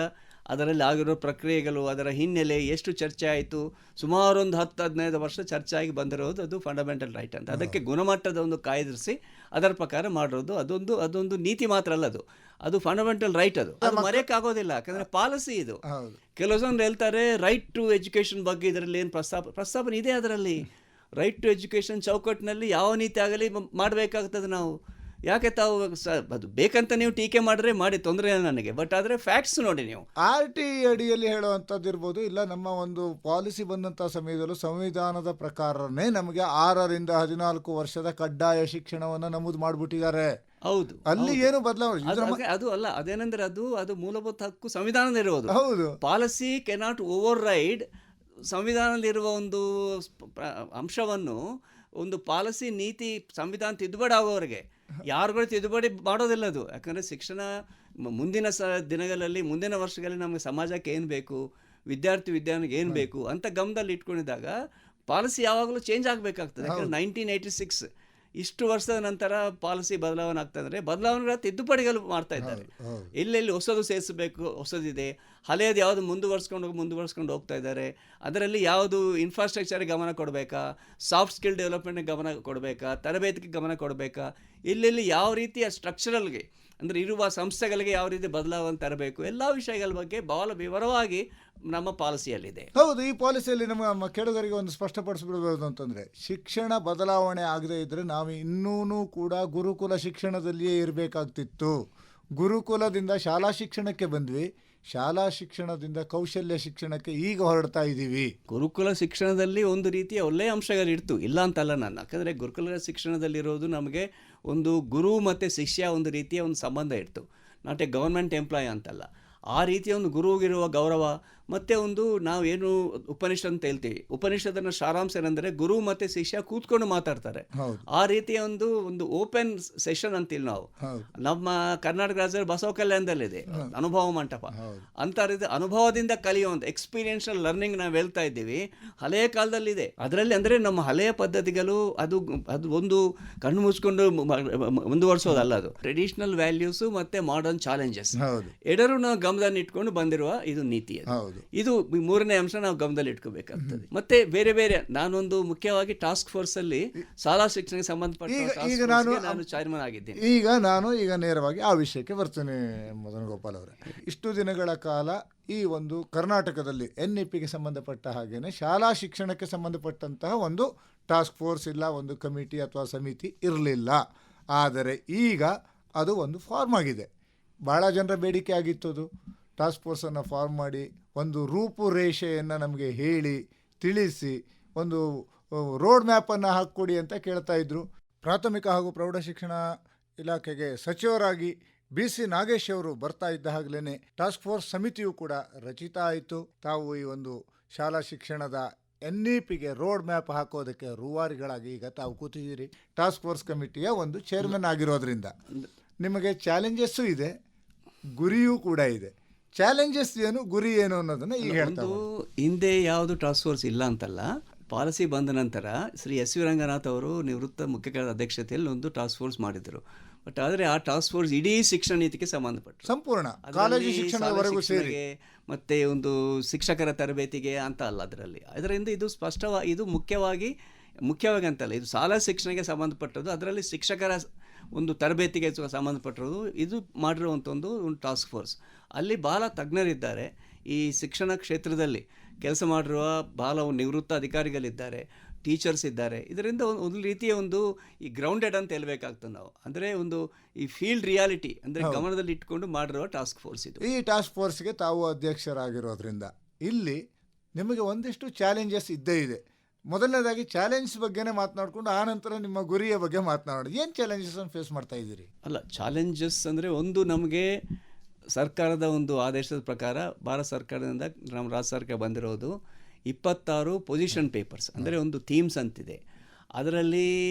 ಅದರಲ್ಲಿ ಆಗಿರೋ ಪ್ರಕ್ರಿಯೆಗಳು, ಅದರ ಹಿನ್ನೆಲೆ ಎಷ್ಟು ಚರ್ಚೆ ಆಯಿತು, ಸುಮಾರು ಒಂದು 10-15 ವರ್ಷ ಚರ್ಚೆ ಆಗಿ ಬಂದಿರೋದು ಅದು ಫಂಡಮೆಂಟಲ್ ರೈಟ್ ಅಂತ. ಅದಕ್ಕೆ ಗುಣಮಟ್ಟದ ಒಂದು ಕಾಯ್ದಿರಿಸಿ ಅದರ ಪ್ರಕಾರ ಮಾಡಿರೋದು ಅದೊಂದು ನೀತಿ ಮಾತ್ರ ಅಲ್ಲ, ಅದು ಫಂಡಮೆಂಟಲ್ ರೈಟ್. ಅದು ಮರೆಯೋಕ್ಕಾಗೋದಿಲ್ಲ, ಯಾಕಂದರೆ ಪಾಲಿಸಿ ಇದು. ಕೆಲವು ಜನ ಹೇಳ್ತಾರೆ ರೈಟ್ ಟು ಎಜುಕೇಷನ್ ಬಗ್ಗೆ ಇದರಲ್ಲಿ ಏನು ಪ್ರಸ್ತಾಪನೆ ಇದೆ. ಅದರಲ್ಲಿ ರೈಟ್ ಟು ಎಜುಕೇಷನ್ ಚೌಕಟ್ಟಿನಲ್ಲಿ ಯಾವ ನೀತಿ ಆಗಲಿ ಮಾಡಬೇಕಾಗ್ತದೆ ನಾವು. ಯಾಕೆ ತಾವು ಅದು ಬೇಕಂತ ನೀವು ಟೀಕೆ ಮಾಡಿದ್ರೆ ಮಾಡಿ, ತೊಂದರೆ ಇಲ್ಲ ನನಗೆ. ಬಟ್ ಆದರೆ ಫ್ಯಾಕ್ಟ್ಸ್ ನೋಡಿ ನೀವು. RTE ಅಡಿಯಲ್ಲಿ ಹೇಳುವಂಥದ್ದು ಇರ್ಬೋದು, ಇಲ್ಲ ನಮ್ಮ ಒಂದು ಪಾಲಿಸಿ ಬಂದಂಥ ಸಮಯದಲ್ಲೂ ಸಂವಿಧಾನದ ಪ್ರಕಾರನೇ ನಮಗೆ 6ರಿಂದ 14 ವರ್ಷದ ಕಡ್ಡಾಯ ಶಿಕ್ಷಣವನ್ನು ನಮೂದು ಮಾಡಿಬಿಟ್ಟಿದ್ದಾರೆ. ಹೌದು, ಅಲ್ಲಿ ಏನು ಬದಲಾವಣೆ ಅದು ಅಲ್ಲ. ಅದೇನೆಂದ್ರೆ ಅದು ಮೂಲಭೂತ ಹಕ್ಕು ಸಂವಿಧಾನದಲ್ಲಿರುವುದು. ಹೌದು, ಪಾಲಿಸಿ ಕೆನಾಟ್ ಓವರ್ ರೈಡ್ ಸಂವಿಧಾನದಲ್ಲಿರುವ ಒಂದು ಅಂಶವನ್ನು. ಒಂದು ಪಾಲಿಸಿ ನೀತಿ ಸಂವಿಧಾನ ತಿದ್ದುಪಡಿ ಆಗೋವರೆಗೆ ಯಾರುಗಳು ತಿದ್ದುಪಡಿ ಮಾಡೋದಿಲ್ಲ ಅದು. ಯಾಕಂದರೆ ಶಿಕ್ಷಣ ಮುಂದಿನ ದಿನಗಳಲ್ಲಿ, ಮುಂದಿನ ವರ್ಷಗಳಲ್ಲಿ ನಮಗೆ ಸಮಾಜಕ್ಕೆ ಏನು ಬೇಕು, ವಿದ್ಯಾರ್ಥಿಗೆ ಏನು ಬೇಕು ಅಂತ ಗಮನದಲ್ಲಿ ಇಟ್ಕೊಂಡಿದ್ದಾಗ ಪಾಲಿಸಿ ಯಾವಾಗಲೂ ಚೇಂಜ್ ಆಗಬೇಕಾಗ್ತದೆ. ಯಾಕಂದರೆ 1986 ಇಷ್ಟು ವರ್ಷದ ನಂತರ ಪಾಲಿಸಿ ಬದಲಾವಣೆ ಆಗ್ತಂದರೆ ಬದಲಾವಣೆಗಳ ತಿದ್ದುಪಡಿಗಳು ಮಾಡ್ತಾ ಇದ್ದಾರೆ. ಎಲ್ಲೆಲ್ಲಿ ಹೊಸದು ಸೇರಿಸಬೇಕು, ಹೊಸದಿದೆ. ಹಳೆಯದು ಯಾವುದು ಮುಂದುವರ್ಸ್ಕೊಂಡು ಹೋಗ್ತಾ ಇದ್ದಾರೆ. ಅದರಲ್ಲಿ ಯಾವುದು ಇನ್ಫ್ರಾಸ್ಟ್ರಕ್ಚರ್ಗೆ ಗಮನ ಕೊಡಬೇಕಾ, ಸಾಫ್ಟ್ ಸ್ಕಿಲ್ ಡೆವಲಪ್ಮೆಂಟ್ಗೆ ಗಮನ ಕೊಡಬೇಕಾ, ತರಬೇತಿಗೆ ಗಮನ ಕೊಡಬೇಕಾ, ಎಲ್ಲೆಲ್ಲಿ ಯಾವ ರೀತಿಯ ಸ್ಟ್ರಕ್ಚರಲ್ಗೆ ಅಂದರೆ ಇರುವ ಸಂಸ್ಥೆಗಳಿಗೆ ಯಾವ ರೀತಿ ಬದಲಾವಣೆ ತರಬೇಕು, ಎಲ್ಲ ವಿಷಯಗಳ ಬಗ್ಗೆ ಬಹಳ ವಿವರವಾಗಿ ನಮ್ಮ ಪಾಲಿಸಿಯಲ್ಲಿದೆ. ಹೌದು, ಈ ಪಾಲಿಸಿಯಲ್ಲಿ ನಮ್ಮ ಕೆಳಗರಿಗೆ ಒಂದು ಸ್ಪಷ್ಟಪಡಿಸ್ಬಿಡ್ಬೋದು ಅಂತಂದರೆ, ಶಿಕ್ಷಣ ಬದಲಾವಣೆ ಆಗದೇ ಇದ್ದರೆ ನಾವು ಇನ್ನೂ ಕೂಡ ಗುರುಕುಲ ಶಿಕ್ಷಣದಲ್ಲಿಯೇ ಇರಬೇಕಾಗ್ತಿತ್ತು. ಗುರುಕುಲದಿಂದ ಶಾಲಾ ಶಿಕ್ಷಣಕ್ಕೆ ಬಂದ್ವಿ, ಶಾಲಾ ಶಿಕ್ಷಣದಿಂದ ಕೌಶಲ್ಯ ಶಿಕ್ಷಣಕ್ಕೆ ಈಗ ಹೊರಡ್ತಾ ಇದ್ದೀವಿ. ಗುರುಕುಲ ಶಿಕ್ಷಣದಲ್ಲಿ ಒಂದು ರೀತಿಯ ಒಳ್ಳೆಯ ಅಂಶಗಳಿರ್ತು, ಇಲ್ಲ ಅಂತಲ್ಲ ನಾನು. ಯಾಕಂದರೆ ಗುರುಕುಲ ಶಿಕ್ಷಣದಲ್ಲಿರೋದು ನಮಗೆ ಒಂದು ಗುರು ಮತ್ತು ಶಿಷ್ಯ ಒಂದು ರೀತಿಯ ಒಂದು ಸಂಬಂಧ ಇರ್ತು, ನಾಟ್ ಎ ಗೌರ್ಮೆಂಟ್ ಎಂಪ್ಲಾಯ್ ಅಂತಲ್ಲ. ಆ ರೀತಿಯ ಒಂದು ಗುರುವಿಗಿರುವ ಗೌರವ ಮತ್ತು ಒಂದು ನಾವೇನು ಉಪನಿಷತ್ ಅಂತ ಹೇಳ್ತೀವಿ, ಉಪನಿಷತ್ತಿನ ಸಾರಾಂಶ ಏನಂದರೆ ಗುರು ಮತ್ತು ಶಿಷ್ಯ ಕೂತ್ಕೊಂಡು ಮಾತಾಡ್ತಾರೆ. ಆ ರೀತಿಯ ಒಂದು ಓಪನ್ ಸೆಷನ್ ಅಂತೀವಿ ನಾವು. ನಮ್ಮ ಕರ್ನಾಟಕ ರಾಜ್ಯದಲ್ಲಿ ಬಸವ ಕಲ್ಯಾಣದಲ್ಲಿದೆ ಅನುಭವ ಮಂಟಪ ಅಂತ ರೀತಿ ಅನುಭವದಿಂದ ಕಲಿಯುವಂಥ ಎಕ್ಸ್ಪೀರಿಯನ್ಷಿಯಲ್ ಲರ್ನಿಂಗ್ ನಾವು ಹೇಳ್ತಾ ಇದ್ದೀವಿ. ಹಳೆಯ ಕಾಲದಲ್ಲಿದೆ ಅದರಲ್ಲಿ, ಅಂದರೆ ನಮ್ಮ ಹಳೆಯ ಪದ್ಧತಿಗಳು ಅದು ಒಂದು ಕಣ್ಣು ಮುಚ್ಕೊಂಡು ಮುಂದುವರಿಸೋದಲ್ಲ, ಅದು ಟ್ರೆಡಿಷನಲ್ ವ್ಯಾಲ್ಯೂಸು ಮತ್ತು ಮಾಡರ್ನ್ ಚಾಲೆಂಜಸ್ ಎರಡರೂ ನಾವು ಗಮನದಲ್ಲಿ ಇಟ್ಕೊಂಡು ಬಂದಿರುವ ಇದು ನೀತಿ. ಇದು ಮೂರನೇ ಅಂಶ ನಾವು ಗಮನದಲ್ಲಿ ಇಟ್ಕೋಬೇಕಾಗ್ತದೆ. ಮತ್ತೆ ಬೇರೆ ಬೇರೆ ನಾನೊಂದು ಮುಖ್ಯವಾಗಿ ಟಾಸ್ಕ್ ಫೋರ್ಸ್ ಅಲ್ಲಿ ಶಾಲಾ ಶಿಕ್ಷಣಕ್ಕೆ ಸಂಬಂಧಪಟ್ಟ ನಾನು ಚೇರ್ಮನ್ ಆಗಿದ್ದೇನೆ. ಈಗ ನೇರವಾಗಿ ಆ ವಿಷಯಕ್ಕೆ ಬರ್ತೇನೆ. ಮದನ್ ಗೋಪಾಲ್ ಅವರೇ, ಇಷ್ಟು ದಿನಗಳ ಕಾಲ ಈ ಒಂದು ಕರ್ನಾಟಕದಲ್ಲಿ NEPಗೆ ಸಂಬಂಧಪಟ್ಟ ಹಾಗೇನೆ ಶಾಲಾ ಶಿಕ್ಷಣಕ್ಕೆ ಸಂಬಂಧಪಟ್ಟಂತಹ ಒಂದು ಟಾಸ್ಕ್ ಫೋರ್ಸ್ ಇಲ್ಲ, ಒಂದು ಕಮಿಟಿ ಅಥವಾ ಸಮಿತಿ ಇರಲಿಲ್ಲ. ಆದರೆ ಈಗ ಅದು ಒಂದು ಫಾರ್ಮ್ ಆಗಿದೆ. ಭಾಳ ಜನರ ಬೇಡಿಕೆ ಆಗಿತ್ತು ಅದು. ಟಾಸ್ಕ್ ಫೋರ್ಸನ್ನು ಫಾರ್ಮ್ ಮಾಡಿ ಒಂದು ರೂಪುರೇಷೆಯನ್ನು ನಮಗೆ ಹೇಳಿ ತಿಳಿಸಿ ಒಂದು ರೋಡ್ ಮ್ಯಾಪನ್ನು ಹಾಕ್ಕೊಡಿ ಅಂತ ಕೇಳ್ತಾ ಇದ್ರು. ಪ್ರಾಥಮಿಕ ಹಾಗೂ ಪ್ರೌಢಶಿಕ್ಷಣ ಇಲಾಖೆಗೆ ಸಚಿವರಾಗಿ BC ನಾಗೇಶ್ ಅವರು ಬರ್ತಾ ಇದ್ದ ಹಾಗಲೇ ಟಾಸ್ಕ್ ಫೋರ್ಸ್ ಸಮಿತಿಯು ಕೂಡ ರಚಿತ ಆಯಿತು. ತಾವು ಈ ಒಂದು ಶಾಲಾ ಶಿಕ್ಷಣದ NEPಗೆ ರೋಡ್ ಮ್ಯಾಪ್ ಹಾಕೋದಕ್ಕೆ ರೂವಾರಿಗಳಾಗಿ ಈಗ ತಾವು ಕೂತಿದ್ದೀರಿ. ಟಾಸ್ಕ್ ಫೋರ್ಸ್ ಕಮಿಟಿಯ ಒಂದು ಚೇರ್ಮನ್ ಆಗಿರೋದ್ರಿಂದ ನಿಮಗೆ ಚಾಲೆಂಜಸ್ಸು ಇದೆ, ಗುರಿಯೂ ಕೂಡ ಇದೆ. ಚಾಲೆಂಜಸ್ ಏನು, ಗುರಿ ಏನು ಅನ್ನೋದನ್ನು ಈಗ ಹೇಳ್ತಾ. ಹಿಂದೆ ಯಾವುದು ಟಾಸ್ಕ್ ಫೋರ್ಸ್ ಇಲ್ಲ ಅಂತಲ್ಲ, ಪಾಲಿಸಿ ಬಂದ ನಂತರ ಶ್ರೀ SV ರಂಗನಾಥ್ ಅವರು ನಿವೃತ್ತ ಮುಖ್ಯ ಕಾರ್ಯದರ್ಶಿ ಅಧ್ಯಕ್ಷತೆಯಲ್ಲಿ ಒಂದು ಟಾಸ್ಕ್ ಫೋರ್ಸ್ ಮಾಡಿದರು. ಬಟ್ ಆದರೆ ಆ ಟಾಸ್ಕ್ ಫೋರ್ಸ್ ಇಡೀ ಶಿಕ್ಷಣ ನೀತಿಗೆ ಸಂಬಂಧಪಟ್ಟ ಸಂಪೂರ್ಣ ಕಾಲೇಜು ಶಿಕ್ಷಣದವರೆಗೂ ಸೇರಿ ಮತ್ತೆ ಒಂದು ಶಿಕ್ಷಕರ ತರಬೇತಿಗೆ ಅಂತ ಅಲ್ಲ. ಅದರಿಂದ ಇದು ಸ್ಪಷ್ಟವಾಗಿ, ಇದು ಮುಖ್ಯವಾಗಿ ಅಂತಲ್ಲ, ಇದು ಶಾಲಾ ಶಿಕ್ಷಣಕ್ಕೆ ಸಂಬಂಧಪಟ್ಟದ್ದು. ಅದರಲ್ಲಿ ಶಿಕ್ಷಕರ ಒಂದು ತರಬೇತಿಗೆ ಸಂಬಂಧಪಟ್ಟಿರೋದು ಇದು ಮಾಡಿರುವಂಥ ಒಂದು ಟಾಸ್ಕ್ ಫೋರ್ಸ್. ಅಲ್ಲಿ ಭಾಳ ತಜ್ಞರಿದ್ದಾರೆ, ಈ ಶಿಕ್ಷಣ ಕ್ಷೇತ್ರದಲ್ಲಿ ಕೆಲಸ ಮಾಡಿರುವ ಭಾಳ ನಿವೃತ್ತ ಅಧಿಕಾರಿಗಳಿದ್ದಾರೆ, ಟೀಚರ್ಸ್ ಇದ್ದಾರೆ. ಇದರಿಂದ ಒಂದು ರೀತಿಯ ಒಂದು ಈ ಗ್ರೌಂಡೆಡ್ ಅಂತ ಹೇಳ್ಬೇಕಾಗ್ತದೆ ನಾವು. ಅಂದರೆ ಒಂದು ಈ ಫೀಲ್ಡ್ ರಿಯಾಲಿಟಿ ಅಂದರೆ ಗಮನದಲ್ಲಿ ಇಟ್ಕೊಂಡು ಮಾಡಿರುವ ಟಾಸ್ಕ್ ಫೋರ್ಸ್ ಇದು. ಈ ಟಾಸ್ಕ್ ಫೋರ್ಸ್ಗೆ ತಾವು ಅಧ್ಯಕ್ಷರಾಗಿರೋದ್ರಿಂದ ಇಲ್ಲಿ ನಿಮಗೆ ಒಂದಿಷ್ಟು ಚಾಲೆಂಜಸ್ ಇದ್ದೇ ಇದೆ. ಮೊದಲನೇದಾಗಿ ಚಾಲೆಂಜ್ ಬಗ್ಗೆನೇ ಮಾತನಾಡಿಕೊಂಡು ಆನಂತರ ನಿಮ್ಮ ಗುರಿಯ ಬಗ್ಗೆ ಮಾತನಾಡೋದು. ಏನು ಚಾಲೆಂಜಸ್ ಅನ್ನು ಫೇಸ್ ಮಾಡ್ತಾ ಇದ್ದೀರಿ? ಅಲ್ಲ, ಚಾಲೆಂಜಸ್ ಅಂದರೆ ಒಂದು ನಮಗೆ ಸರ್ಕಾರದ ಒಂದು ಆದೇಶದ ಪ್ರಕಾರ ಭಾರತ ಸರ್ಕಾರದಿಂದ ನಮ್ಮ ರಾಜ್ಯ ಸರ್ಕಾರ ಬಂದಿರೋದು 26 ಪೊಸಿಷನ್ ಪೇಪರ್ಸ್, ಅಂದರೆ ಒಂದು ಥೀಮ್ಸ್ ಅಂತಿದೆ. ಅದರಲ್ಲಿ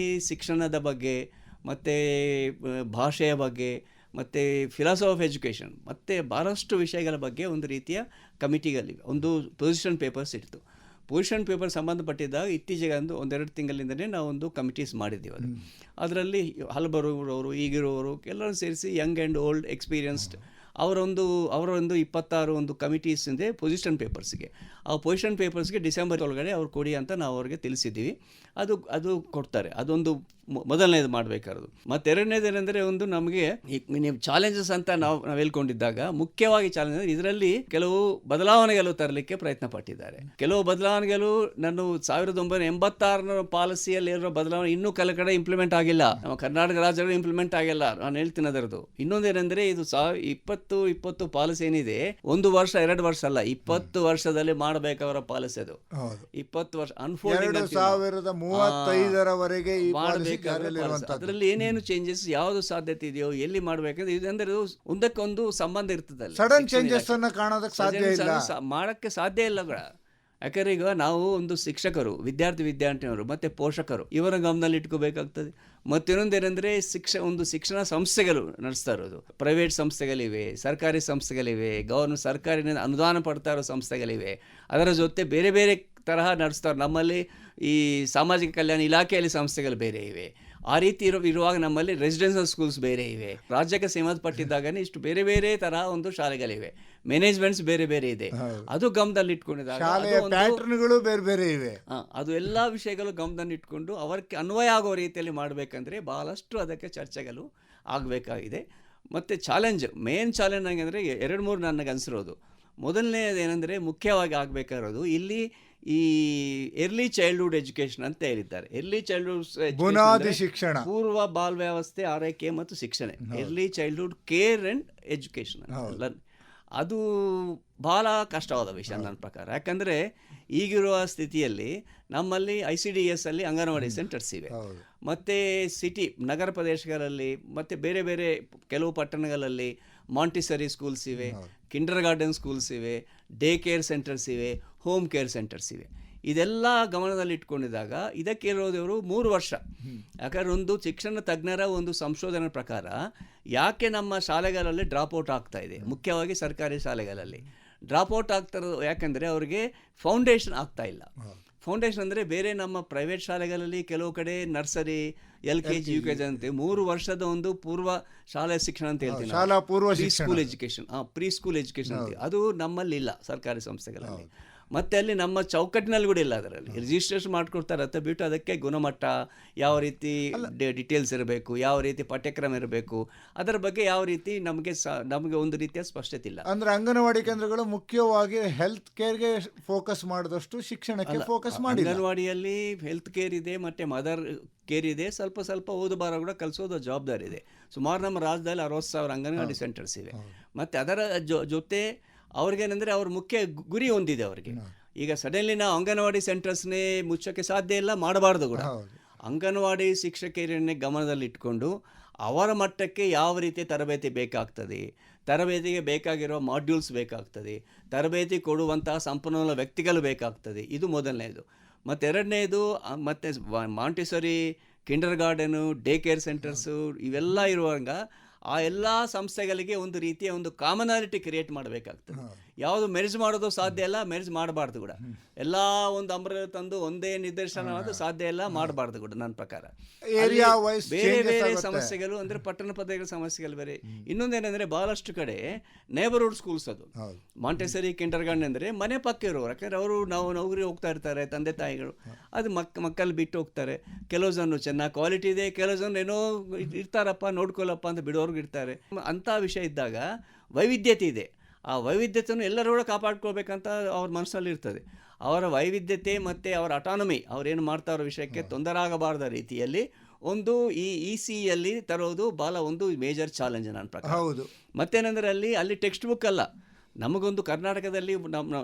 ಶಿಕ್ಷಣದ ಬಗ್ಗೆ ಮತ್ತು ಭಾಷೆಯ ಬಗ್ಗೆ ಮತ್ತು ಫಿಲಾಸಫಿ ಆಫ್ ಎಜುಕೇಷನ್ ಮತ್ತು ಭಾಳಷ್ಟು ವಿಷಯಗಳ ಬಗ್ಗೆ ಒಂದು ರೀತಿಯ ಕಮಿಟಿಗಳಿವೆ. ಒಂದು ಪೊಸಿಷನ್ ಪೇಪರ್ಸ್ ಇತ್ತು. ಪೊಸಿಷನ್ ಪೇಪರ್ ಸಂಬಂಧಪಟ್ಟಿದ್ದಾಗ ಇತ್ತೀಚೆಗೆ ಒಂದೆರಡು ತಿಂಗಳಿಂದಲೇ ನಾವೊಂದು ಕಮಿಟೀಸ್ ಮಾಡಿದ್ದೀವಿ. ಅದರಲ್ಲಿ ಹಲಬರುವರು, ಈಗಿರುವವರು ಎಲ್ಲರೂ ಸೇರಿಸಿ ಯಂಗ್ ಆ್ಯಂಡ್ ಓಲ್ಡ್ ಎಕ್ಸ್ಪೀರಿಯನ್ಸ್ಡ್ ಅವರೊಂದು 26 ಒಂದು ಕಮಿಟೀಸ್ ಇದೆ ಪೊಸಿಷನ್ ಪೇಪರ್ಸ್ಗೆ. ಆ ಪೊಸಿಷನ್ ಪೇಪರ್ಸ್ಗೆ ಡಿಸೆಂಬರ್ ಒಳಗಡೆ ಅವ್ರು ಕೊಡಿ ಅಂತ ನಾವು ಅವ್ರಿಗೆ ತಿಳಿಸಿದ್ದೀವಿ. ಅದು ಕೊಡ್ತಾರೆ. ಅದೊಂದು ಮೊದಲನೇದು ಮಾಡಬೇಕಾದ್ರು. ಮತ್ತು ಎರಡನೇದು ಏನಂದರೆ ಒಂದು ನಮಗೆ ನೀವು ಚಾಲೆಂಜಸ್ ಅಂತ ನಾವು ಹೇಳ್ಕೊಂಡಿದ್ದಾಗ ಮುಖ್ಯವಾಗಿ ಚಾಲೆಂಜ್ ಇದರಲ್ಲಿ ಕೆಲವು ಬದಲಾವಣೆಗಳು ತರಲಿಕ್ಕೆ ಪ್ರಯತ್ನ ಪಟ್ಟಿದ್ದಾರೆ. ಕೆಲವು ಬದಲಾವಣೆಗಳು ನಾನು 1986 ಪಾಲಿಸಿಯಲ್ಲಿ ಇರೋ ಬದಲಾವಣೆ ಇನ್ನೂ ಕೆಲ ಕಡೆ ಇಂಪ್ಲಿಮೆಂಟ್ ಆಗಿಲ್ಲ. ನಮ್ಮ ಕರ್ನಾಟಕ ರಾಜ್ಯಗಳು ಇಂಪ್ಲಿಮೆಂಟ್ ಆಗಿಲ್ಲ. ನಾನು ಹೇಳ್ತೀನಿ ಅದರದ್ದು. ಇನ್ನೊಂದೇನೆಂದರೆ ಇದು 2020 ಪಾಲಿಸಿ ಏನಿದೆ, 1 ವರ್ಷ 2 ವರ್ಷ ಅಲ್ಲ, 20 ವರ್ಷದಲ್ಲಿ ಮಾಡಬೇಕವರ ಪಾಲಿಸಿ. ಅದು 20 ವರ್ಷ ಅನ್ಫೋಲ್ಡಿಂಗ್ 2035ರವರೆಗೆ ಅದರಲ್ಲಿ ಏನೇನು ಚೇಂಜಸ್, ಯಾವುದು ಸಾಧ್ಯತೆ ಇದೆಯೋ, ಎಲ್ಲಿ ಮಾಡಬೇಕಂದ್ರೆ ಇದಂದ್ರೆ ಒಂದಕ್ಕೊಂದು ಸಂಬಂಧ ಇರ್ತದಲ್ಲ. ಸಡನ್ ಚೇಂಜಸ್ ಅನ್ನು ಕಾಣೋದಕ್ಕೆ ಸಾಧ್ಯ ಇಲ್ಲ, ಮಾಡಕ್ಕೆ ಸಾಧ್ಯ ಇಲ್ಲ. ಯಾಕಂದ್ರೆ ಈಗ ನಾವು ಒಂದು ಶಿಕ್ಷಕರು, ವಿದ್ಯಾರ್ಥಿನಿಯರು ಮತ್ತು ಪೋಷಕರು ಇವರ ಗಮನದಲ್ಲಿ ಇಟ್ಕೋಬೇಕಾಗ್ತದೆ. ಮತ್ತಿನ್ನೊಂದೇನೆಂದರೆ ಒಂದು ಶಿಕ್ಷಣ ಸಂಸ್ಥೆಗಳು ನಡೆಸ್ತಾ ಇರೋದು, ಪ್ರೈವೇಟ್ ಸಂಸ್ಥೆಗಳಿವೆ, ಸರ್ಕಾರಿ ಸಂಸ್ಥೆಗಳಿವೆ, ಸರ್ಕಾರಿನಿಂದ ಅನುದಾನ ಪಡ್ತಾ ಇರೋ ಸಂಸ್ಥೆಗಳಿವೆ. ಅದರ ಜೊತೆ ಬೇರೆ ಬೇರೆ ತರಹ ನಡೆಸ್ತಾರೆ. ನಮ್ಮಲ್ಲಿ ಈ ಸಾಮಾಜಿಕ ಕಲ್ಯಾಣ ಇಲಾಖೆಯಲ್ಲಿ ಸಂಸ್ಥೆಗಳು ಬೇರೆ ಇವೆ. ಆ ರೀತಿ ಇರುವಾಗ ನಮ್ಮಲ್ಲಿ ರೆಸಿಡೆನ್ಷಿಯಲ್ ಸ್ಕೂಲ್ಸ್ ಬೇರೆ ಇವೆ. ರಾಜ್ಯಕ್ಕೆ ಸಂಬಂಧಪಟ್ಟಿದ್ದಾಗನೇ ಇಷ್ಟು ಬೇರೆ ಬೇರೆ ತರಹ ಒಂದು ಶಾಲೆಗಳಿವೆ, ಮ್ಯಾನೇಜ್ಮೆಂಟ್ಸ್ ಬೇರೆ ಬೇರೆ ಇದೆ. ಅದು ಗಮನದಲ್ಲಿ ಇಟ್ಕೊಂಡಿದ್ದಾರೆ. ಬೇರೆ ಬೇರೆ ಇವೆ. ಅದು ಎಲ್ಲ ವಿಷಯಗಳು ಗಮನದಲ್ಲಿ ಇಟ್ಕೊಂಡು ಅವರಿಗೆ ಅನ್ವಯ ಆಗೋ ರೀತಿಯಲ್ಲಿ ಮಾಡಬೇಕಂದ್ರೆ ಬಹಳಷ್ಟು ಅದಕ್ಕೆ ಚರ್ಚೆಗಳು ಆಗಬೇಕಾಗಿದೆ. ಮತ್ತು ಮೇನ್ ಚಾಲೆಂಜ್ ಅಂದರೆ 2-3 ನನಗೆ ಅನಿಸಿರೋದು. ಮೊದಲನೇದು ಏನಂದರೆ ಮುಖ್ಯವಾಗಿ ಆಗಬೇಕಾಗಿರೋದು ಇಲ್ಲಿ ಈ ಎರ್ಲಿ ಚೈಲ್ಡ್ಹುಡ್ ಎಜುಕೇಷನ್ ಅಂತ ಹೇಳಿದ್ದಾರೆ. ಎರ್ಲಿ ಚೈಲ್ಡ್ಹುಡ್ ಬುನಾದಿ ಶಿಕ್ಷಣ, ಪೂರ್ವ ಬಾಲ್ಯಾವಸ್ಥೆ ಆರೈಕೆ ಮತ್ತು ಶಿಕ್ಷಣ, early childhood care and education. ಅದು ಭಾಳ ಕಷ್ಟವಾದ ವಿಷಯ ನನ್ನ ಪ್ರಕಾರ. ಯಾಕಂದರೆ ಈಗಿರುವ ಸ್ಥಿತಿಯಲ್ಲಿ ನಮ್ಮಲ್ಲಿ ICDS ಅಲ್ಲಿ ಅಂಗನವಾಡಿ ಸೆಂಟರ್ಸ್ ಇವೆ, ಮತ್ತು ನಗರ ಪ್ರದೇಶಗಳಲ್ಲಿ ಮತ್ತು ಬೇರೆ ಬೇರೆ ಕೆಲವು ಪಟ್ಟಣಗಳಲ್ಲಿ ಮಾಂಟಿಸರಿ ಸ್ಕೂಲ್ಸ್ ಇವೆ, ಕಿಂಡರ್ ಗಾರ್ಡನ್ ಸ್ಕೂಲ್ಸ್ ಇವೆ, ಡೇ ಕೇರ್ ಸೆಂಟರ್ಸ್ ಇವೆ, ಹೋಮ್ ಕೇರ್ ಸೆಂಟರ್ಸ್ ಇವೆ. ಇದೆಲ್ಲ ಗಮನದಲ್ಲಿ ಇಟ್ಕೊಂಡಿದ್ದಾಗ ಇದಕ್ಕೆ ಇರೋದವರು 3 ವರ್ಷ. ಯಾಕಂದರೆ ಒಂದು ಶಿಕ್ಷಣ ತಜ್ಞರ ಒಂದು ಸಂಶೋಧನೆ ಪ್ರಕಾರ ಯಾಕೆ ನಮ್ಮ ಶಾಲೆಗಳಲ್ಲಿ ಡ್ರಾಪ್ಔಟ್ ಆಗ್ತಾ ಇದೆ, ಮುಖ್ಯವಾಗಿ ಸರ್ಕಾರಿ ಶಾಲೆಗಳಲ್ಲಿ ಡ್ರಾಪ್ಔಟ್ ಆಗ್ತಾರೋ ಯಾಕೆಂದರೆ ಅವರಿಗೆ ಫೌಂಡೇಶನ್ ಆಗ್ತಾ ಇಲ್ಲ. ಫೌಂಡೇಶನ್ ಅಂದರೆ ಬೇರೆ ನಮ್ಮ ಪ್ರೈವೇಟ್ ಶಾಲೆಗಳಲ್ಲಿ ಕೆಲವು ಕಡೆ ನರ್ಸರಿ, LKG, UKG ಅಂತೆ 3 ವರ್ಷದ ಒಂದು ಪೂರ್ವ ಶಾಲೆ ಶಿಕ್ಷಣ ಅಂತ ಹೇಳ್ತೀನಿ, ಶಾಲಾ ಪೂರ್ವ school education, preschool education ಅಂತ. ಅದು ನಮ್ಮಲ್ಲಿ ಇಲ್ಲ ಸರ್ಕಾರಿ ಸಂಸ್ಥೆಗಳಲ್ಲಿ. ಮತ್ತು ಅಲ್ಲಿ ನಮ್ಮ ಚೌಕಟ್ಟಿನಲ್ಲಿ ಕೂಡ ಇಲ್ಲ. ಅದರಲ್ಲಿ ರಿಜಿಸ್ಟ್ರೇಷನ್ ಮಾಡ್ಕೊಡ್ತಾರೆ ಅಂತ ಬಿಟ್ಟು ಅದಕ್ಕೆ ಗುಣಮಟ್ಟ ಯಾವ ರೀತಿ ಡಿಟೇಲ್ಸ್ ಇರಬೇಕು, ಯಾವ ರೀತಿ ಪಠ್ಯಕ್ರಮ ಇರಬೇಕು, ಅದರ ಬಗ್ಗೆ ಯಾವ ರೀತಿ ನಮಗೆ ಒಂದು ರೀತಿಯ ಸ್ಪಷ್ಟತೆ ಇಲ್ಲ. ಅಂದ್ರೆ ಅಂಗನವಾಡಿ ಕೇಂದ್ರಗಳು ಮುಖ್ಯವಾಗಿ ಹೆಲ್ತ್ ಕೇರ್ಗೆ ಫೋಕಸ್ ಮಾಡಿದಷ್ಟು ಶಿಕ್ಷಣಕ್ಕೆ ಫೋಕಸ್ ಮಾಡಿ. ಅಂಗನವಾಡಿಯಲ್ಲಿ ಹೆಲ್ತ್ ಕೇರ್ ಇದೆ ಮತ್ತು ಮದರ್ ಕೇರ್ ಇದೆ, ಸ್ವಲ್ಪ ಓದು ಬಾರ ಕೂಡ ಕಲಿಸೋದು ಜವಾಬ್ದಾರಿ ಇದೆ. ಸುಮಾರು ನಮ್ಮ ರಾಜ್ಯದಲ್ಲಿ 60,000 ಅಂಗನವಾಡಿ ಸೆಂಟರ್ಸ್ ಇವೆ. ಮತ್ತು ಅದರ ಜೊತೆ ಅವ್ರಿಗೇನೆಂದರೆ ಅವ್ರ ಮುಖ್ಯ ಗುರಿ ಹೊಂದಿದೆ ಅವರಿಗೆ. ಈಗ ಸಡನ್ಲಿ ನಾವು ಅಂಗನವಾಡಿ ಸೆಂಟರ್ಸ್ನೇ ಮುಚ್ಚೋಕ್ಕೆ ಸಾಧ್ಯ ಇಲ್ಲ, ಮಾಡಬಾರ್ದು ಕೂಡ. ಅಂಗನವಾಡಿ ಶಿಕ್ಷಕಿಯರನ್ನೇ ಗಮನದಲ್ಲಿ ಇಟ್ಕೊಂಡು ಅವರ ಮಟ್ಟಕ್ಕೆ ಯಾವ ರೀತಿಯ ತರಬೇತಿ ಬೇಕಾಗ್ತದೆ, ತರಬೇತಿಗೆ ಬೇಕಾಗಿರೋ ಮಾಡ್ಯೂಲ್ಸ್ ಬೇಕಾಗ್ತದೆ, ತರಬೇತಿ ಕೊಡುವಂತಹ ಸಂಪನ್ಮೂಲ ವ್ಯಕ್ತಿಗಳು ಬೇಕಾಗ್ತದೆ. ಇದು ಮೊದಲನೇದು. ಮತ್ತು ಎರಡನೇದು ಮತ್ತು Montessori, kindergarten, day care centres ಇವೆಲ್ಲ ಇರುವಾಗ ಆ ಎಲ್ಲ ಸಂಸ್ಥೆಗಳಿಗೆ ಒಂದು ರೀತಿಯ ಒಂದು ಕಾಮನಾಲಿಟಿ ಕ್ರಿಯೇಟ್ ಮಾಡಬೇಕಾಗ್ತದೆ. ಯಾವುದು ಮೆರ್ಜ್ ಮಾಡೋದು ಸಾಧ್ಯ ಇಲ್ಲ, ಮೆರ್ಜ್ ಮಾಡಬಾರ್ದು ಕೂಡ. ಎಲ್ಲ ಒಂದು ಅಂಬ್ರೆಲಾ ತಂದು ಒಂದೇ ನಿರ್ದೇಶನ ಮಾಡೋದು ಸಾಧ್ಯ ಇಲ್ಲ, ಮಾಡಬಾರ್ದು ಕೂಡ ನನ್ನ ಪ್ರಕಾರ. ಬೇರೆ ಬೇರೆ ಸಮಸ್ಯೆಗಳು ಅಂದರೆ ಪಟ್ಟಣ ಪದವಿಗಳ ಸಮಸ್ಯೆಗಳು ಬೇರೆ. ಇನ್ನೊಂದೇನೆಂದರೆ ಬಹಳಷ್ಟು ಕಡೆ ನೇಬರ್ಹುಡ್ ಸ್ಕೂಲ್ಸ್, ಅದು ಮಾಂಟೆಸರಿ, ಕಿಂಡರ್ ಗಾರ್ಡನ್ ಅಂದರೆ ಮನೆ ಪಕ್ಕ ಇರೋರು. ಯಾಕಂದರೆ ಅವರು ನಾವು ನೌಕರಿ ಹೋಗ್ತಾ ಇರ್ತಾರೆ, ತಂದೆ ತಾಯಿಗಳು, ಅದು ಮಕ್ಕಳು ಬಿಟ್ಟು ಹೋಗ್ತಾರೆ. ಕೆಲವು ಜನ ಚೆನ್ನಾಗಿ ಕ್ವಾಲಿಟಿ ಇದೆ, ಕೆಲವು ಜನ ಏನೋ ಇರ್ತಾರಪ್ಪ ನೋಡ್ಕೊಳ್ಳಪ್ಪ ಅಂತ ಬಿಡೋರ್ಗು ಇರ್ತಾರೆ. ಅಂಥ ವಿಷಯ ಇದ್ದಾಗ ವೈವಿಧ್ಯತೆ ಇದೆ. ಆ ವೈವಿಧ್ಯತೆಯನ್ನು ಎಲ್ಲರೂ ಕೂಡ ಕಾಪಾಡ್ಕೊಳ್ಬೇಕಂತ ಅವ್ರ ಮನಸ್ಸಲ್ಲಿ ಇರ್ತದೆ. ಅವರ ವೈವಿಧ್ಯತೆ ಮತ್ತು ಅವರ ಅಟಾನಮಿ, ಅವರೇನು ಮಾಡ್ತಾರೋ ವಿಷಯಕ್ಕೆ ತೊಂದರೆ ಆಗಬಾರ್ದ ರೀತಿಯಲ್ಲಿ ಒಂದು ಈ ECEಯಲ್ಲಿ ತರೋದು ಭಾಳ ಒಂದು ಮೇಜರ್ ಚಾಲೆಂಜ್ ನನ್ನ ಪ್ರಕಾರ. ಮತ್ತೇನೆಂದರೆ ಅಲ್ಲಿ ಟೆಕ್ಸ್ಟ್ ಬುಕ್ ಅಲ್ಲ. ನಮಗೊಂದು ಕರ್ನಾಟಕದಲ್ಲಿ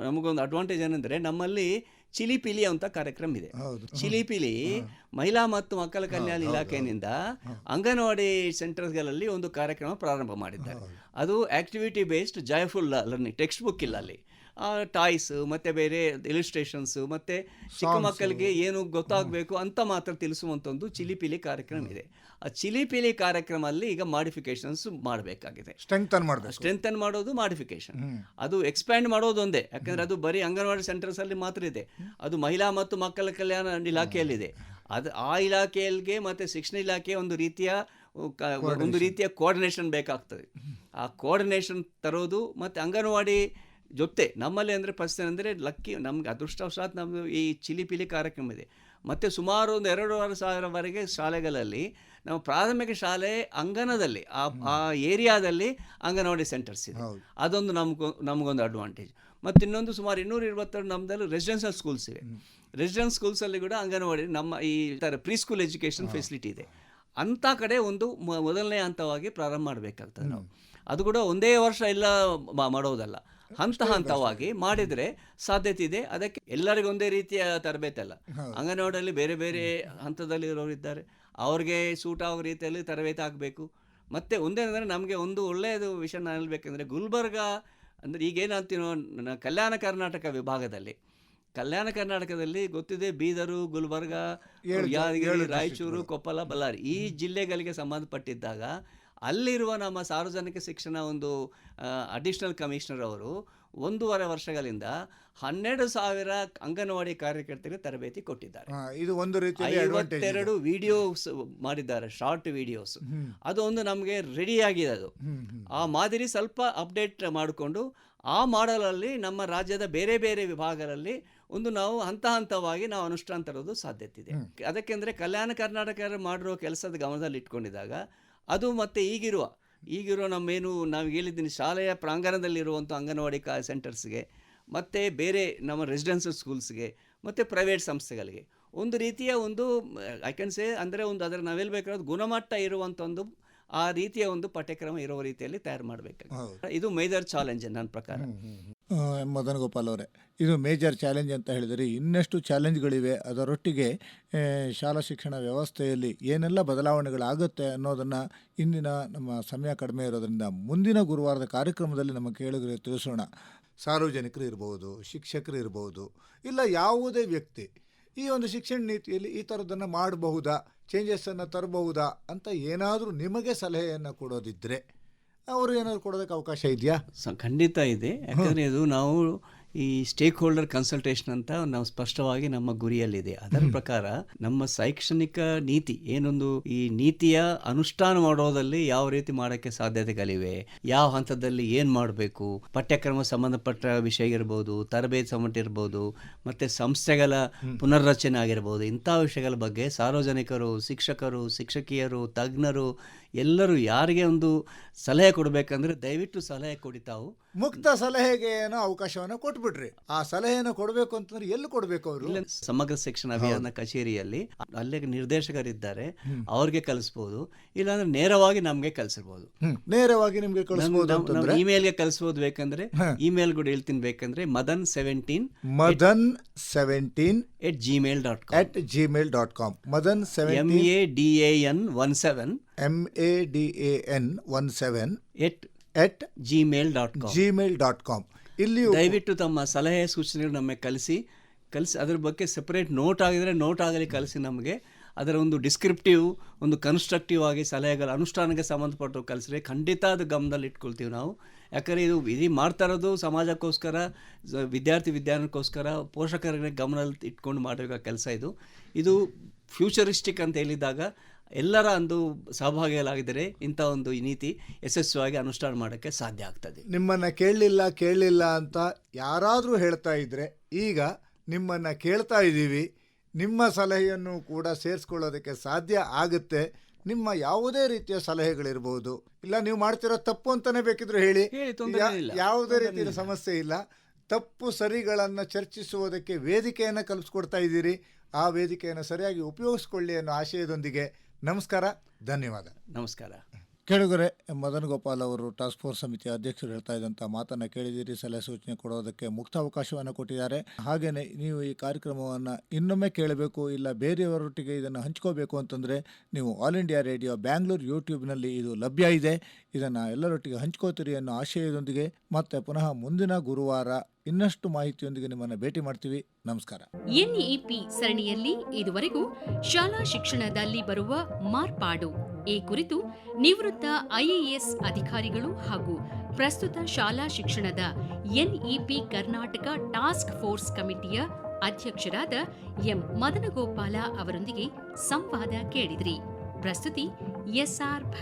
ನಮಗೊಂದು ಅಡ್ವಾಂಟೇಜ್ ಏನಂದರೆ ನಮ್ಮಲ್ಲಿ ಚಿಲಿಪಿಲಿ ಅಂತ ಕಾರ್ಯಕ್ರಮ ಇದೆ. ಚಿಲಿಪಿಲಿ ಮಹಿಳಾ ಮತ್ತು ಮಕ್ಕಳ ಕಲ್ಯಾಣ ಇಲಾಖೆಯಿಂದ ಅಂಗನವಾಡಿ ಸೆಂಟರ್ಸ್ಗಳಲ್ಲಿ ಒಂದು ಕಾರ್ಯಕ್ರಮ ಪ್ರಾರಂಭ ಮಾಡಿದ್ದಾರೆ. ಅದು activity based joyful learning. Text book ಇಲ್ಲ ಅಲ್ಲಿ. ಟಾಯ್ಸ್ ಮತ್ತು ಬೇರೆ ಇಲಿಸ್ಟ್ರೇಷನ್ಸು ಮತ್ತು ಚಿಕ್ಕ ಮಕ್ಕಳಿಗೆ ಏನು ಗೊತ್ತಾಗಬೇಕು ಅಂತ ಮಾತ್ರ ತಿಳಿಸುವಂಥ ಒಂದು ಚಿಲಿಪಿಲಿ ಕಾರ್ಯಕ್ರಮ ಇದೆ. ಆ ಚಿಲಿಪಿಲಿ ಕಾರ್ಯಕ್ರಮದಲ್ಲಿ ಈಗ ಮಾಡಿಫಿಕೇಶನ್ಸ್ ಮಾಡಬೇಕಾಗಿದೆ. ಸ್ಟ್ರೆಂಥನ್ ಮಾಡೋದು ಮಾಡಿಫಿಕೇಶನ್, ಅದು ಎಕ್ಸ್ಪ್ಯಾಂಡ್ ಮಾಡೋದು ಒಂದೇ. ಯಾಕಂದರೆ ಅದು ಬರೀ ಅಂಗನವಾಡಿ ಸೆಂಟರ್ಸಲ್ಲಿ ಮಾತ್ರ ಇದೆ. ಅದು ಮಹಿಳಾ ಮತ್ತು ಮಕ್ಕಳ ಕಲ್ಯಾಣ ಇಲಾಖೆಯಲ್ಲಿದೆ. ಆ ಇಲಾಖೆಯಲ್ಲಿಗೆ ಮತ್ತು ಶಿಕ್ಷಣ ಇಲಾಖೆ ಒಂದು ರೀತಿಯ ಕೋಆರ್ಡಿನೇಷನ್ ಬೇಕಾಗ್ತದೆ. ಆ ಕೋಆರ್ಡಿನೇಷನ್ ತರೋದು ಮತ್ತು ಅಂಗನವಾಡಿ ಜೊತೆ ನಮ್ಮಲ್ಲಿ ಅಂದರೆ ಪರಿಸ್ಥಿತಿ ಅಂದರೆ ನಮ್ಗೆ ಅದೃಷ್ಟವಶಾತ್ ನಮ್ಮದು ಈ ಚಿಲಿಪಿಲಿ ಕಾರ್ಯಕ್ರಮ ಇದೆ. ಮತ್ತು ಸುಮಾರು ಒಂದು 2,500 ಶಾಲೆಗಳಲ್ಲಿ ನಮ್ಮ ಪ್ರಾಥಮಿಕ ಶಾಲೆ ಅಂಗನದಲ್ಲಿ ಆ ಏರಿಯಾದಲ್ಲಿ ಅಂಗನವಾಡಿ ಸೆಂಟರ್ಸ್ ಇದೆ. ಅದೊಂದು ನಮಗೊಂದು ಅಡ್ವಾಂಟೇಜ್. ಮತ್ತು ಇನ್ನೊಂದು ಸುಮಾರು 222 ನಮ್ಮದಲ್ಲಿ ರೆಸಿಡೆನ್ಷಿಯಲ್ ಸ್ಕೂಲ್ಸ್ ಇವೆ. ರೆಸಿಡೆನ್ಸ್ ಸ್ಕೂಲ್ಸಲ್ಲಿ ಕೂಡ ಅಂಗನವಾಡಿ ನಮ್ಮ ಈ ಪ್ರೀ ಸ್ಕೂಲ್ ಎಜುಕೇಷನ್ ಫೆಸಿಲಿಟಿ ಇದೆ. ಅಂಥ ಕಡೆ ಒಂದು ಮೊದಲನೇ ಹಂತವಾಗಿ ಪ್ರಾರಂಭ ಮಾಡಬೇಕಾಗ್ತದೆ ನಾವು. ಅದು ಕೂಡ ಒಂದೇ ವರ್ಷ ಎಲ್ಲ ಮಾಡೋದಲ್ಲ, ಹಂತವಾಗಿ ಮಾಡಿದರೆ ಸಾಧ್ಯತೆ ಇದೆ. ಅದಕ್ಕೆ ಎಲ್ಲರಿಗೂ ಒಂದೇ ರೀತಿಯ ತರಬೇತಿ ಅಲ್ಲ. ಅಂಗನವಾಡಿಯಲ್ಲಿ ಬೇರೆ ಬೇರೆ ಹಂತದಲ್ಲಿ ಇರೋರು ಇದ್ದಾರೆ, ಅವ್ರಿಗೆ ಸೂಟ್ ಆಗೋ ರೀತಿಯಲ್ಲಿ ತರಬೇತಿ ಆಗಬೇಕು. ಮತ್ತು ಒಂದೇನೆಂದರೆ ನಮಗೆ ಒಂದು ಒಳ್ಳೆಯದು ವಿಷಯ ನಾನು ಹೇಳಬೇಕಂದ್ರೆ, ಗುಲ್ಬರ್ಗ ಅಂದರೆ ಈಗೇನಂತೀನೋ ಕಲ್ಯಾಣ ಕರ್ನಾಟಕ ವಿಭಾಗದಲ್ಲಿ, ಕಲ್ಯಾಣ ಕರ್ನಾಟಕದಲ್ಲಿ ಗೊತ್ತಿದೆ ಬೀದರು, ಗುಲ್ಬರ್ಗ, ಯಾದಗಿರಿ, ರಾಯಚೂರು, ಕೊಪ್ಪಳ, ಬಳ್ಳಾರಿ ಈ ಜಿಲ್ಲೆಗಳಿಗೆ ಸಂಬಂಧಪಟ್ಟಿದ್ದಾಗ ಅಲ್ಲಿರುವ ನಮ್ಮ ಸಾರ್ವಜನಿಕ ಶಿಕ್ಷಣ ಒಂದು ಅಡಿಷನಲ್ ಕಮಿಷನರ್ ಅವರು 1.5 ವರ್ಷಗಳಿಂದ 12,000 ಅಂಗನವಾಡಿ ಕಾರ್ಯಕರ್ತರಿಗೆ ತರಬೇತಿ ಕೊಟ್ಟಿದ್ದಾರೆ. ಇದು ಒಂದು ರೀತಿ 52 ವಿಡಿಯೋಸ್ ಮಾಡಿದ್ದಾರೆ, ಶಾರ್ಟ್ ವಿಡಿಯೋಸ್. ಅದು ಒಂದು ನಮಗೆ ರೆಡಿ ಆಗಿದೆ. ಅದು ಆ ಮಾದರಿ ಸ್ವಲ್ಪ ಅಪ್ಡೇಟ್ ಮಾಡಿಕೊಂಡು ಆ ಮಾಡಲಲ್ಲಿ ನಮ್ಮ ರಾಜ್ಯದ ಬೇರೆ ಬೇರೆ ವಿಭಾಗಗಳಲ್ಲಿ ನಾವು ಹಂತವಾಗಿ ನಾವು ಅನುಷ್ಠಾನ ತರೋದು ಸಾಧ್ಯತೆ ಇದೆ. ಅದಕ್ಕೆಂದರೆ ಕಲ್ಯಾಣ ಕರ್ನಾಟಕ ಮಾಡಿರೋ ಕೆಲಸದ ಗಮನದಲ್ಲಿ ಇಟ್ಕೊಂಡಿದ್ದಾಗ ಅದು ಮತ್ತು ಈಗಿರುವ ನಾವು ಹೇಳಿದ್ದೀನಿ ಶಾಲೆಯ ಪ್ರಾಂಗಣದಲ್ಲಿರುವಂಥ ಅಂಗನವಾಡಿ ಸೆಂಟರ್ಸ್ಗೆ ಮತ್ತು ಬೇರೆ ನಮ್ಮ ರೆಸಿಡೆನ್ಷಿಯಲ್ ಸ್ಕೂಲ್ಸ್ಗೆ ಮತ್ತು ಪ್ರೈವೇಟ್ ಸಂಸ್ಥೆಗಳಿಗೆ ಒಂದು ರೀತಿಯ ಐ ಕ್ಯಾನ್ ಸೇ ಅಂದರೆ ಅದರ ನಾವು ಹೇಳ್ಬೇಕಾದ್ರೆ ಗುಣಮಟ್ಟ ಇರುವಂಥ ಆ ರೀತಿಯ ಪಠ್ಯಕ್ರಮ ಇರೋ ರೀತಿಯಲ್ಲಿ ತಯಾರು ಮಾಡಬೇಕಾಗುತ್ತೆ. ಇದು ಮೇಜರ್ ಚಾಲೆಂಜ್ ನನ್ನ ಪ್ರಕಾರ. ಮದನ್ ಗೋಪಾಲ್ ಅವರೇ, ಇದು ಮೇಜರ್ ಚಾಲೆಂಜ್ ಅಂತ ಹೇಳಿದರೆ ಇನ್ನಷ್ಟು ಚಾಲೆಂಜ್ಗಳಿವೆ. ಅದರೊಟ್ಟಿಗೆ ಶಾಲಾ ಶಿಕ್ಷಣ ವ್ಯವಸ್ಥೆಯಲ್ಲಿ ಏನೆಲ್ಲ ಬದಲಾವಣೆಗಳಾಗುತ್ತೆ ಅನ್ನೋದನ್ನು ಇಂದಿನ ನಮ್ಮ ಸಮಯ ಕಡಿಮೆ ಇರೋದರಿಂದ ಮುಂದಿನ ಗುರುವಾರದ ಕಾರ್ಯಕ್ರಮದಲ್ಲಿ ನಮ್ಮ ಕೇಳುಗರಿಗೆ ತಿಳಿಸೋಣ. ಸಾರ್ವಜನಿಕರು ಇರ್ಬೋದು, ಶಿಕ್ಷಕರು ಇರ್ಬೋದು, ಇಲ್ಲ ಯಾವುದೇ ವ್ಯಕ್ತಿ ಈ ಒಂದು ಶಿಕ್ಷಣ ನೀತಿಯಲ್ಲಿ ಈ ಥರದ್ದನ್ನು ಮಾಡಬಹುದಾ, ಚೇಂಜಸ್ಸನ್ನು ತರಬಹುದಾ ಅಂತ ಏನಾದರೂ ನಿಮಗೆ ಸಲಹೆಯನ್ನು ಕೊಡೋದಿದ್ದರೆ ಅವರು ಏನಾದರೂ ಕೊಡೋದಕ್ಕೆ ಅವಕಾಶ ಇದೆಯಾ? ಖಂಡಿತ ಇದೆ. ಯಾಕಂದರೆ ಇದು ನಾವು ಈ ಸ್ಟೇಕ್ ಹೋಲ್ಡರ್ ಕನ್ಸಲ್ಟೇಷನ್ ಅಂತ ನಾವು ಸ್ಪಷ್ಟವಾಗಿ ನಮ್ಮ ಗುರಿಯಲ್ಲಿದೆ. ಅದರ ಪ್ರಕಾರ ನಮ್ಮ ಶೈಕ್ಷಣಿಕ ನೀತಿ ಏನೊಂದು ಈ ನೀತಿಯ ಅನುಷ್ಠಾನ ಮಾಡೋದಲ್ಲಿ ಯಾವ ರೀತಿ ಮಾಡೋಕ್ಕೆ ಸಾಧ್ಯತೆಗಳಿವೆ, ಯಾವ ಹಂತದಲ್ಲಿ ಏನು ಮಾಡಬೇಕು, ಪಠ್ಯಕ್ರಮ ಸಂಬಂಧಪಟ್ಟ ವಿಷಯ ಇರ್ಬೋದು, ತರಬೇತಿ ಸಂಬಂಧ ಇರ್ಬೋದು, ಮತ್ತು ಸಂಸ್ಥೆಗಳ ಪುನರ್ರಚನೆ ಆಗಿರ್ಬೋದು, ಇಂಥ ವಿಷಯಗಳ ಬಗ್ಗೆ ಸಾರ್ವಜನಿಕರು, ಶಿಕ್ಷಕರು, ಶಿಕ್ಷಕಿಯರು, ತಜ್ಞರು ಎಲ್ಲರೂ ಯಾರಿಗೆ ಒಂದು ಸಲಹೆ ಕೊಡಬೇಕಂದ್ರೆ ದಯವಿಟ್ಟು ಸಲಹೆ ಕೊಡಿ. ತಾವು ಮುಕ್ತ ಸಲಹೆಗೆ ಏನೋ ಅವಕಾಶವನ್ನು ಕೊಟ್ಬಿಟ್ರಿ. ಆ ಸಲಹೆಯನ್ನು ಕೊಡಬೇಕು ಅಂತಂದ್ರೆ ಎಲ್ಲಿ ಕೊಡಬೇಕು? ಅವರು ಇಲ್ಲ, ಸಮಗ್ರ ಶಿಕ್ಷಣ ಅಭಿಯಾನ ಕಚೇರಿಯಲ್ಲಿ ಅಲ್ಲೇ ನಿರ್ದೇಶಕರಿದ್ದಾರೆ, ಅವ್ರಿಗೆ ಕಳಿಸ್ಬೋದು. ಇಲ್ಲಾಂದ್ರೆ ನೇರವಾಗಿ ನಮ್ಗೆ ಕಳಿಸ್ಬೋದು. ನೇರವಾಗಿ ನಿಮ್ಗೆ ಕಳಿಸ್ಬೋದು ಅಂತಂದ್ರೆ ಇಮೇಲ್ಗೆ ಕಳಿಸ್ಬೋದು. ಬೇಕಂದ್ರೆ ಇಮೇಲ್ ಕೂಡ ಹೇಳ್ತೀನಿ. ಬೇಕಂದ್ರೆ Madan17 Madan17@gmail.com Madan17 MADAN17@gmail.com ಇಲ್ಲಿ ದಯವಿಟ್ಟು ತಮ್ಮ ಸಲಹೆ ಸೂಚನೆಗಳು ನಮಗೆ ಕಳಿಸಿ ಅದ್ರ ಬಗ್ಗೆ ಸೆಪರೇಟ್ ನೋಟ್ ಆಗಿದ್ರೆ ನೋಟ್ ಆಗಲಿ ಕಳಿಸಿ ನಮಗೆ. ಅದರ ಒಂದು ಡಿಸ್ಕ್ರಿಪ್ಟಿವ್, ಒಂದು ಕನ್ಸ್ಟ್ರಕ್ಟಿವ್ ಆಗಿ ಸಲಹೆಗಳ ಅನುಷ್ಠಾನಕ್ಕೆ ಸಂಬಂಧಪಟ್ಟು ಕಳಿಸಿದ್ರೆ ಖಂಡಿತ ಅದು ಗಮನದಲ್ಲಿ ಇಟ್ಕೊಳ್ತೀವಿ ನಾವು. ಯಾಕಂದರೆ ಇದು ಮಾಡ್ತಾ ಇರೋದು ಸಮಾಜಕ್ಕೋಸ್ಕರ, ವಿದ್ಯಾರ್ಥಿಗೋಸ್ಕರ, ಪೋಷಕರಿಗೆ ಗಮನದಲ್ಲಿ ಇಟ್ಕೊಂಡು ಮಾಡಬೇಕಾದ ಕೆಲಸ ಇದು ಫ್ಯೂಚರಿಸ್ಟಿಕ್ ಅಂತ ಹೇಳಿದಾಗ ಎಲ್ಲರ ಒಂದು ಸಹಭಾಗಿಗಳಾಗಿದ್ದರೆ ಇಂಥ ಒಂದು ನೀತಿ ಯಶಸ್ವಿಯಾಗಿ ಅನುಷ್ಠಾನ ಮಾಡೋಕ್ಕೆ ಸಾಧ್ಯ ಆಗ್ತದೆ. ನಿಮ್ಮನ್ನು ಕೇಳಲಿಲ್ಲ ಅಂತ ಯಾರಾದರೂ ಹೇಳ್ತಾ ಇದ್ದರೆ ಈಗ ನಿಮ್ಮನ್ನು ಕೇಳ್ತಾ ಇದ್ದೀವಿ. ನಿಮ್ಮ ಸಲಹೆಯನ್ನು ಕೂಡ ಸೇರಿಸ್ಕೊಳ್ಳೋದಕ್ಕೆ ಸಾಧ್ಯ ಆಗುತ್ತೆ. ನಿಮ್ಮ ಯಾವುದೇ ರೀತಿಯ ಸಲಹೆಗಳಿರ್ಬೋದು, ಇಲ್ಲ ನೀವು ಮಾಡ್ತಿರೋ ತಪ್ಪು ಅಂತಲೇ ಬೇಕಿದ್ರು ಹೇಳಿ, ಯಾವುದೇ ರೀತಿಯ ಸಮಸ್ಯೆ ಇಲ್ಲ. ತಪ್ಪು ಸರಿಗಳನ್ನು ಚರ್ಚಿಸುವುದಕ್ಕೆ ವೇದಿಕೆಯನ್ನು ಕಲ್ಪಿಸ್ಕೊಡ್ತಾ ಇದ್ದೀರಿ. ಆ ವೇದಿಕೆಯನ್ನು ಸರಿಯಾಗಿ ಉಪಯೋಗಿಸ್ಕೊಳ್ಳಿ ಅನ್ನೋ ಆಶಯದೊಂದಿಗೆ ನಮಸ್ಕಾರ, ಧನ್ಯವಾದ. ನಮಸ್ಕಾರ. ಕೇಳುಗರೆ, ಮದನ್ ಗೋಪಾಲ್ ಅವರು ಟಾಸ್ಕ್ ಫೋರ್ಸ್ ಸಮಿತಿಯ ಅಧ್ಯಕ್ಷರು ಹೇಳ್ತಾ ಇದ್ದಂಥ ಮಾತನ್ನು ಕೇಳಿದಿರಿ. ಸಲಹೆ ಸೂಚನೆ ಕೊಡೋದಕ್ಕೆ ಮುಕ್ತ ಅವಕಾಶವನ್ನು ಕೊಟ್ಟಿದ್ದಾರೆ. ಹಾಗೆಯೇ ನೀವು ಈ ಕಾರ್ಯಕ್ರಮವನ್ನು ಇನ್ನೊಮ್ಮೆ ಕೇಳಬೇಕು, ಇಲ್ಲ ಬೇರೆಯವರೊಟ್ಟಿಗೆ ಇದನ್ನು ಹಂಚ್ಕೋಬೇಕು ಅಂತಂದರೆ ನೀವು ಆಲ್ ಇಂಡಿಯಾ ರೇಡಿಯೋ ಬ್ಯಾಂಗ್ಳೂರು ಯೂಟ್ಯೂಬ್ನಲ್ಲಿ ಇದು ಲಭ್ಯ ಇದೆ. ಇದನ್ನು ಎಲ್ಲರೊಟ್ಟಿಗೆ ಹಂಚ್ಕೋತೀರಿ ಅನ್ನೋ ಆಶಯದೊಂದಿಗೆ ಮತ್ತೆ ಪುನಃ ಮುಂದಿನ ಗುರುವಾರ ಇನ್ನಷ್ಟು ಮಾಹಿತಿಯೊಂದಿಗೆ ನಿಮ್ಮನ್ನು ಭೇಟಿ ಮಾಡ್ತೀವಿ. ನಮಸ್ಕಾರ. ಎನ್ಇಪಿ ಸರಣಿಯಲ್ಲಿ ಇದುವರೆಗೂ ಶಾಲಾ ಶಿಕ್ಷಣದಲ್ಲಿ ಬರುವ ಮಾರ್ಪಾಡು ಈ ಕುರಿತು ನಿವೃತ್ತ ಐಎಎಸ್ ಅಧಿಕಾರಿಗಳು ಹಾಗೂ ಪ್ರಸ್ತುತ ಶಾಲಾ ಶಿಕ್ಷಣದ ಎನ್ಇಪಿ ಕರ್ನಾಟಕ ಟಾಸ್ಕ್ ಫೋರ್ಸ್ ಕಮಿಟಿಯ ಅಧ್ಯಕ್ಷರಾದ ಎಂ ಮದನಗೋಪಾಲ ಅವರೊಂದಿಗೆ ಸಂವಾದ ಕೇಳಿದ್ರಿ. ಪ್ರಸ್ತುತಿ SR